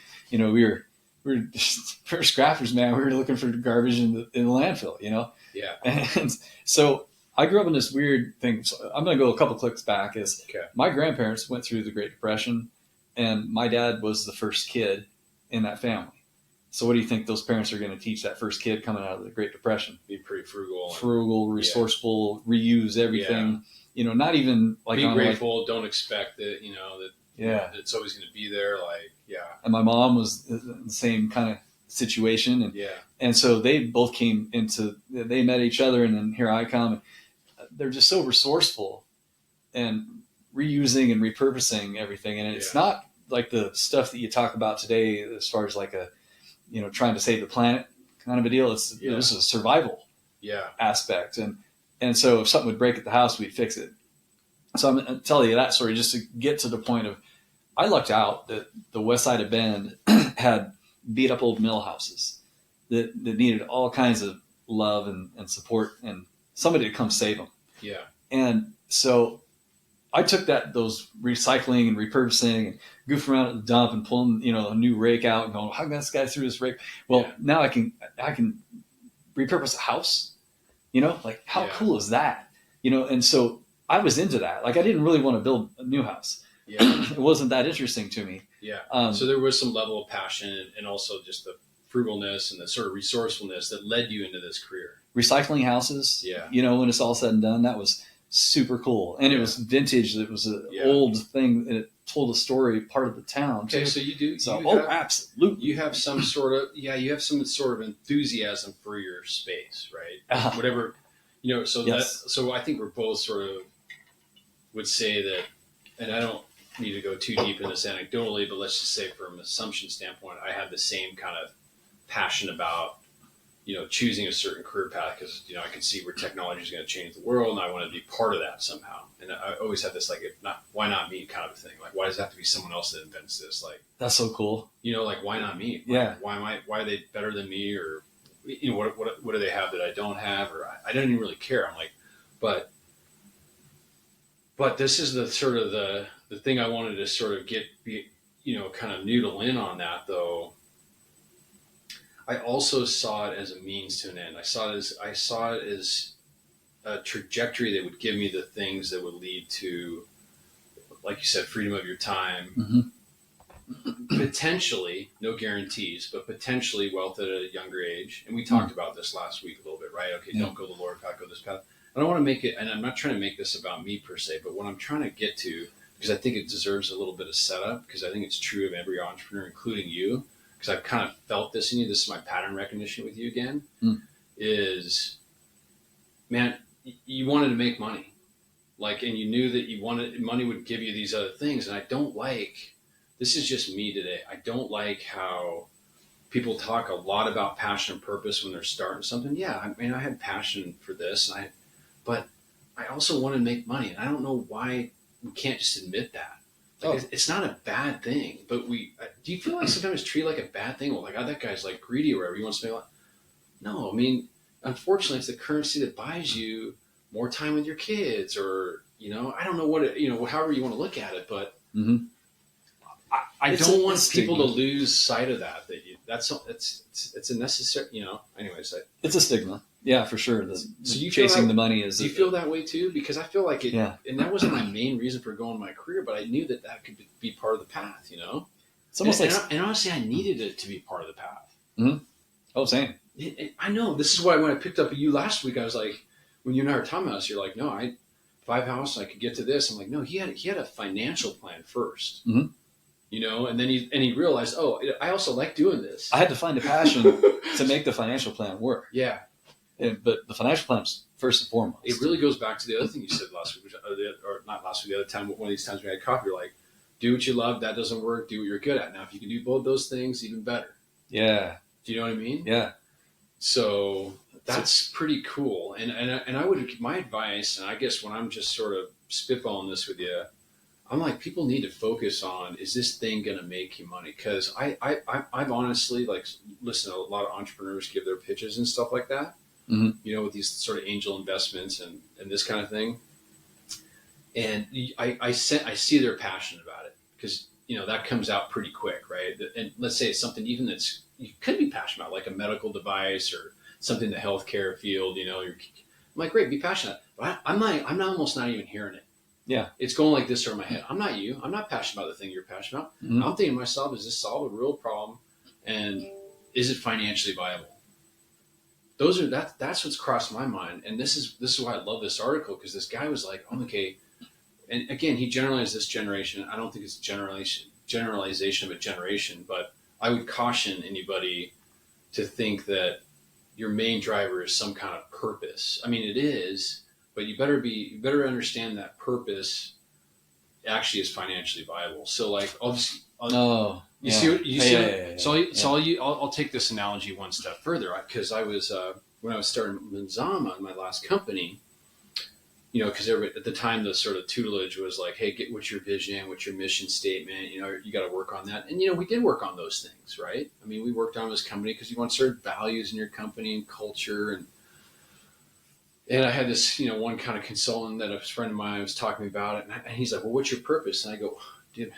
we were scrappers, man. We were looking for garbage in the landfill, Yeah. And so I grew up in this weird thing. So I'm going to go a couple clicks back. My grandparents went through the Great Depression, and my dad was the first kid in that family. So what do you think those parents are going to teach that first kid coming out of the Great Depression? Be pretty frugal. Resourceful, reuse everything. Not even like be grateful. Don't expect that. That it's always going to be there. And my mom was in the same kind of situation. And so they both they met each other, and then here I come. They're just so resourceful and reusing and repurposing everything. And it's not like the stuff that you talk about today as far as like trying to save the planet kind of a deal. This is a survival aspect. And so if something would break at the house, we'd fix it. So I'm telling you that story just to get to the point of I lucked out that the west side of Bend had beat up old mill houses that needed all kinds of love and support and somebody to come save them. Yeah. And so I took those recycling and repurposing and goofing around at the dump and pulling, a new rake out and going, how can this guy through this rake? Well, now I can repurpose a house, like how cool is that? And so I was into that. Like I didn't really want to build a new house. Yeah. It wasn't that interesting to me. Yeah. So there was some level of passion and also just the frugalness and the sort of resourcefulness that led you into this career. Recycling houses. Yeah. When it's all said and done, that was super cool. And it was vintage. It was an old thing and it told a story, part of the town. Okay. Too. So you do. So, absolutely. You have some sort of, enthusiasm for your space, right? Whatever, so I think we're both sort of would say that, and I don't need to go too deep in this anecdotally, but let's just say from an assumption standpoint, I have the same kind of passion about, choosing a certain career path because, I can see where technology is going to change the world and I want to be part of that somehow. And I always have this, why not me kind of a thing? Like, why does it have to be someone else that invents this? Like, that's so cool. Why not me? Why are they better than me? Or, what do they have that I don't have? Or I don't even really care. I'm like, but this is the sort of the thing I wanted to sort of kind of noodle in on that though. I also saw it as a means to an end. I saw it as a trajectory that would give me the things that would lead to, like you said, freedom of your time, potentially, no guarantees, but potentially wealth at a younger age. And we talked about this last week a little bit, right? Okay, don't go the Lord path, go this path. I don't want to make it, and I'm not trying to make this about me per se, but what I'm trying to get to, because I think it deserves a little bit of setup, because I think it's true of every entrepreneur, including you, because I've kind of felt this in you. This is my pattern recognition with you again, is, man, you wanted to make money. And you knew that money would give you these other things. And I don't this is just me today. I don't like how people talk a lot about passion and purpose when they're starting something. Yeah, I mean, I had passion for this, but I also want to make money. And I don't know why we can't just admit that. It's not a bad thing, but do you feel like sometimes it's treated like a bad thing? Well, like, that guy's like greedy or whatever. He wants to make a lot. No, I mean, unfortunately, it's the currency that buys you more time with your kids or, I don't know what however you want to look at it, but I don't want people to lose sight of that. It's a necessary, anyways. It's a stigma. Yeah, for sure. So you chasing the money is. Do you feel that way too? Because I feel like it, and that wasn't my main reason for going my career, but I knew that could be part of the path. It's almost and honestly, I needed it to be part of the path. Mm-hmm. Oh, same. I know. This is why when I picked up you last week, I was like, when you and I were talking about this, you're like, no, 5 houses, I could get to this. I'm like, no, he had a financial plan first. Mm-hmm. And then he realized, oh, I also like doing this. I had to find a passion to make the financial plan work. Yeah. But the financial plan is first and foremost. It really goes back to the other thing you said last week, or not last week, the other time, one of these times we had coffee, you're like, do what you love, that doesn't work, do what you're good at. Now, if you can do both those things, even better. Yeah. Do you know what I mean? Yeah. So that's pretty cool. And I would, my advice, and I guess when I'm just sort of spitballing this with you, I'm like, people need to focus on, is this thing going to make you money? Because I've honestly, listened to a lot of entrepreneurs give their pitches and stuff like that. Mm-hmm. With these sort of angel investments and this kind of thing. And I see they're passionate about it because, that comes out pretty quick, right? And let's say it's something even you could be passionate about, like a medical device or something in the healthcare field, I'm like, great, be passionate. But I'm almost not even hearing it. Yeah. It's going like this over my head. I'm not you. I'm not passionate about the thing you're passionate about. Mm-hmm. I'm thinking to myself, is this solve a real problem? And is it financially viable? That's what's crossed my mind. And this is why I love this article, because this guy was like, oh, okay. And again, he generalized this generation. I don't think it's a generalization of a generation, but I would caution anybody to think that your main driver is some kind of purpose. I mean, it is, but you better understand that purpose actually is financially viable. So I'll take this analogy one step further, because I was when I was starting Manzama, my last company, because at the time the sort of tutelage was like, hey, what's your vision, what's your mission statement, you got to work on that. And we did work on those things, right? I mean, we worked on this company because you want certain values in your company and culture. And I had this one kind of consultant that a friend of mine was talking about it, and he's like, well, what's your purpose? And I go, dude,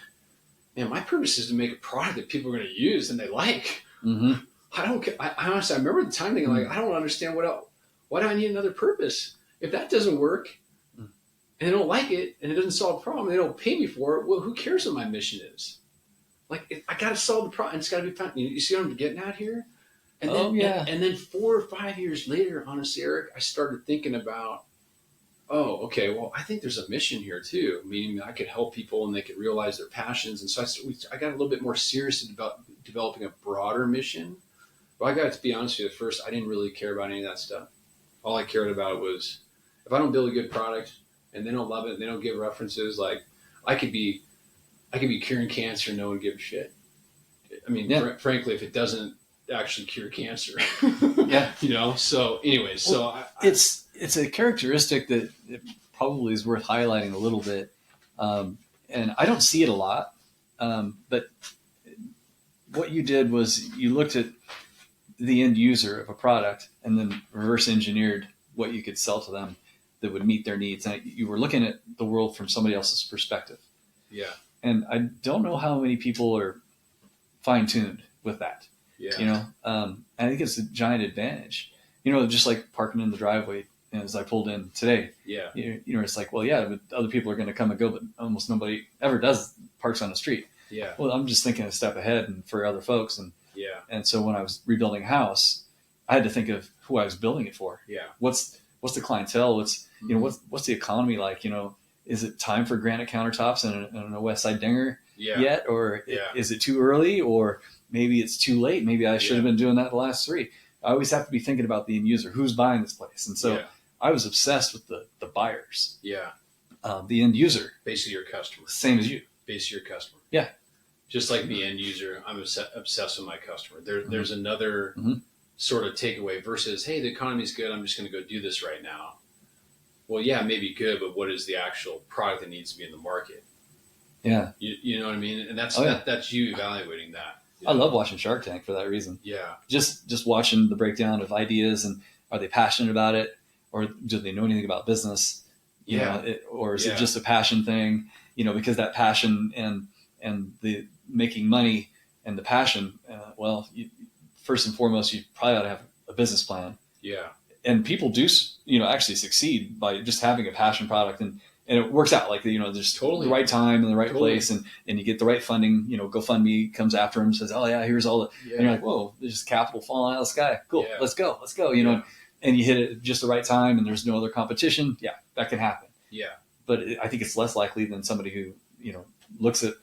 man, my purpose is to make a product that people are going to use and they like. Mm-hmm. I don't care. I honestly, I remember the time thinking, like, I don't understand what else. Why do I need another purpose? If that doesn't work and they don't like it and it doesn't solve a problem, they don't pay me for it, well, who cares what my mission is? Like, I got to solve the problem. It's got to be fun. You see what I'm getting at here? And then, and then 4 or 5 years later, honestly, Eric, I started thinking about, oh, okay, well, I think there's a mission here too, meaning that I could help people and they could realize their passions. And so I got a little bit more serious about developing a broader mission. But I got to be honest with you, at first, I didn't really care about any of that stuff. All I cared about was, if I don't build a good product and they don't love it, and they don't give references, like I could be curing cancer and no one gives a shit. I mean, frankly, if it doesn't actually cure cancer, So anyways, it's a characteristic that it probably is worth highlighting a little bit. And I don't see it a lot. But what you did was you looked at the end user of a product and then reverse engineered what you could sell to them that would meet their needs. And you were looking at the world from somebody else's perspective. Yeah. And I don't know how many people are fine-tuned with that. Yeah. I think it's a giant advantage, just like parking in the driveway as I pulled in today. Yeah. It's like, well, yeah, but other people are going to come and go, but almost nobody ever does parks on the street. Yeah. Well, I'm just thinking a step ahead and for other folks. And so when I was rebuilding a house, I had to think of who I was building it for. Yeah. What's the clientele? What's the economy like? Is it time for granite countertops and a West Side Dinger yet? Or is it too early? Or maybe it's too late. Maybe I should have been doing that the last 3. I always have to be thinking about the end user. Who's buying this place? And so I was obsessed with the buyers. Yeah. The end user. Basically your customer. Same as you. Basically your customer. Yeah. Just like the end user, I'm obsessed with my customer. There's another sort of takeaway versus, hey, the economy's good, I'm just going to go do this right now. Well, yeah, maybe good, but what is the actual product that needs to be in the market? Yeah. You know what I mean? And that's you evaluating that. I love watching Shark Tank for that reason. Yeah. Just watching the breakdown of ideas and are they passionate about it or do they know anything about business? Or is it just a passion thing? Because that passion and the making money and the passion, first and foremost, you probably ought to have a business plan. Yeah. And people do, actually succeed by just having a passion product and it works out like, there's totally the right time and the right place and you get the right funding, GoFundMe comes after them, says, oh yeah, here's all the, and you're like, whoa, there's just capital falling out of the sky. Cool. Let's go, and you hit it at just the right time and there's no other competition. Yeah, that can happen. Yeah. But I think it's less likely than somebody who, looks at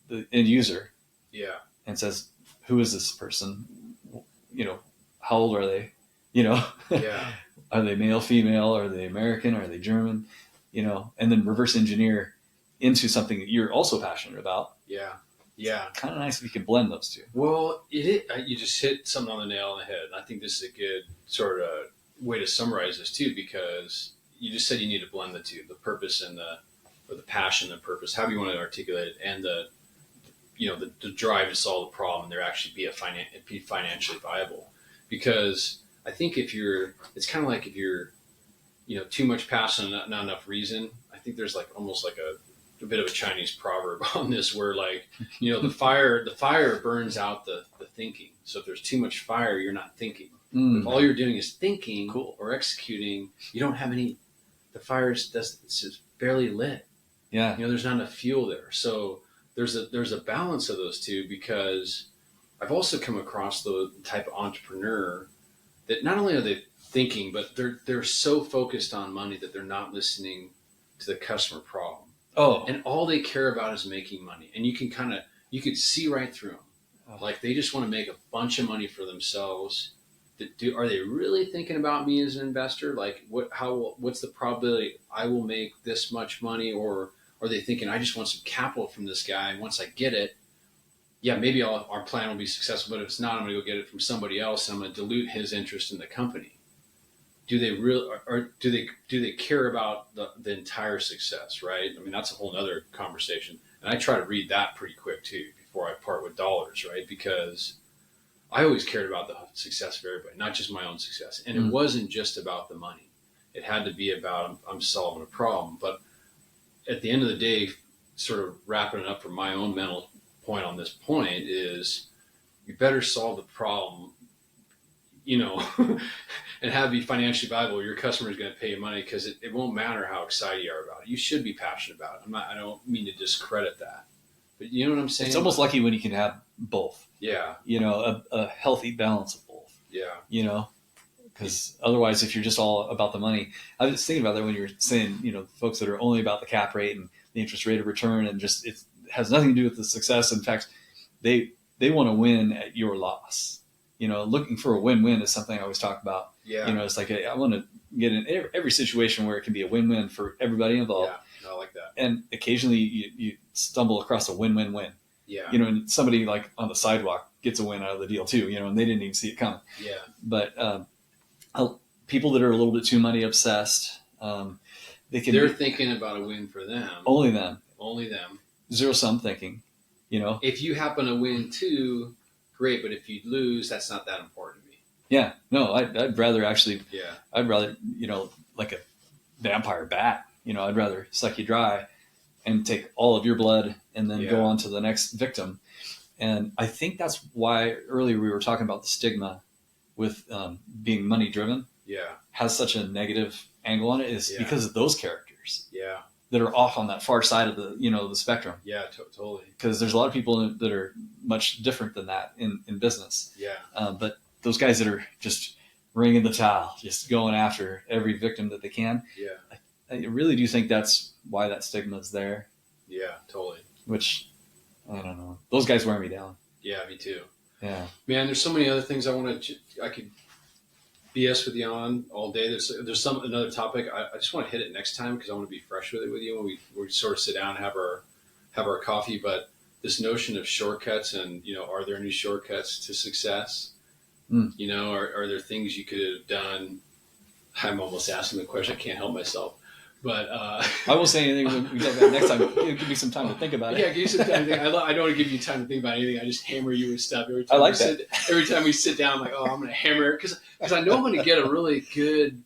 the end user and says, who is this person? How old are they? Are they male, female? Are they American? Are they German? And then reverse engineer into something that you're also passionate about. Yeah. Yeah. It's kind of nice if you can blend those two. Well, you just hit something on the nail on the head. And I think this is a good sort of way to summarize this too, because you just said you need to blend the two, the purpose and the passion, the purpose, however you want to articulate it, and the drive to solve the problem, and there actually be financially viable. Because I think it's kind of like if you're, too much passion and not enough reason. I think there's like almost like a bit of a Chinese proverb on this where the fire burns out the thinking. So if there's too much fire, you're not thinking. If all you're doing is thinking or executing, you don't have any, the fire it's just barely lit. Yeah. There's not enough fuel there. So there's a balance of those two, because I've also come across the type of entrepreneur that not only are they thinking, but they're so focused on money that they're not listening to the customer problem. Oh. And all they care about is making money. And you could see right through them. Oh. Like they just want to make a bunch of money for themselves. Are they really thinking about me as an investor? Like what's the probability I will make this much money? Or are they thinking, I just want some capital from this guy. And once I get it, maybe our plan will be successful, but if it's not, I'm going to go get it from somebody else and I'm going to dilute his interest in the company. do they really, or do they care about the entire success, right? I mean, that's a whole nother conversation. And I try to read that pretty quick too before I part with dollars, right? Because I always cared about the success of everybody, not just my own success. And it wasn't just about the money. It had to be about I'm solving a problem. But at the end of the day, sort of wrapping it up from my own mental point on this point is you better solve the problem, and have it be financially viable. Your customer is going to pay you money because it won't matter how excited you are about it. You should be passionate about it. I don't mean to discredit that, but you know what I'm saying? It's almost lucky when you can have both. Yeah. A healthy balance of both. Yeah. Because otherwise, if you're just all about the money, I was thinking about that when you were saying, folks that are only about the cap rate and the interest rate of return, and just it has nothing to do with the success. In fact, they want to win at your loss. Looking for a win-win is something I always talk about. Yeah. It's like I want to get in every situation where it can be a win-win for everybody involved. Yeah, I like that. And occasionally you stumble across a win-win-win. Yeah. And somebody like on the sidewalk gets a win out of the deal too. And they didn't even see it coming. Yeah. But people that are a little bit too money obsessed, they're thinking about a win for them. Only them. Zero-sum thinking. If you happen to win too, great. But if you lose, that's not that important to me. Yeah. No, I'd rather actually. Yeah. I'd rather like a vampire bat. I'd rather suck you dry and take all of your blood and then go on to the next victim. And I think that's why earlier we were talking about the stigma with being money driven. Yeah. Has such a negative angle on it is because of those characters. Yeah. That are off on that far side of the the spectrum. Yeah, totally. Because there's a lot of people that are much different than that in business. Yeah. But those guys that are just wringing the towel, just going after every victim that they can. Yeah. I really do think that's why that stigma is there. Yeah, totally. Which, I don't know. Those guys wear me down. Yeah, me too. Yeah. Man, there's so many other things I could BS with you on all day. There's another topic. I just want to hit it next time because I want to be fresh with it with you when we sort of sit down and have our coffee. But this notion of shortcuts and, are there any shortcuts to success? Are there things you could have done? I'm almost asking the question. I can't help myself. But I won't say anything when we talk about it next time. Give me some time to think about it. Yeah, give you some time to think. I don't want to give you time to think about anything. I just hammer you with stuff every time. I like that. Every time we sit down, I'm like, I'm going to hammer it because I know I'm going to get a really good,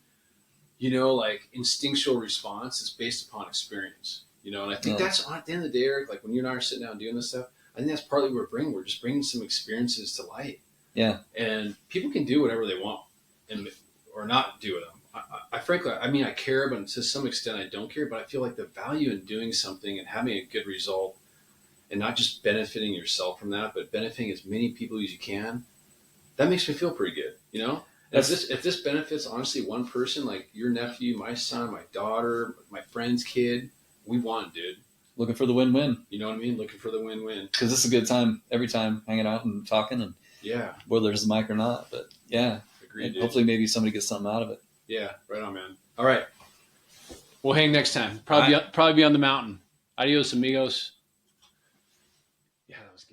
like instinctual response. It's based upon experience, and I think that's at the end of the day, Eric. Like when you and I are sitting down doing this stuff, I think that's partly what we're bringing. We're just bringing some experiences to light. Yeah, and people can do whatever they want, or not do with them. I frankly, I care, but to some extent I don't care, but I feel like the value in doing something and having a good result and not just benefiting yourself from that, but benefiting as many people as you can, that makes me feel pretty good. If this benefits honestly one person, like your nephew, my son, my daughter, my friend's kid, we won, dude. Looking for the win-win. You know what I mean? Looking for the win-win. Because this is a good time every time hanging out and talking, and whether there's a mic or not, but agreed. Hopefully maybe somebody gets something out of it. Yeah, right on, man. All right. We'll hang next time. Probably be on the mountain. Adios, amigos. Yeah, that was good.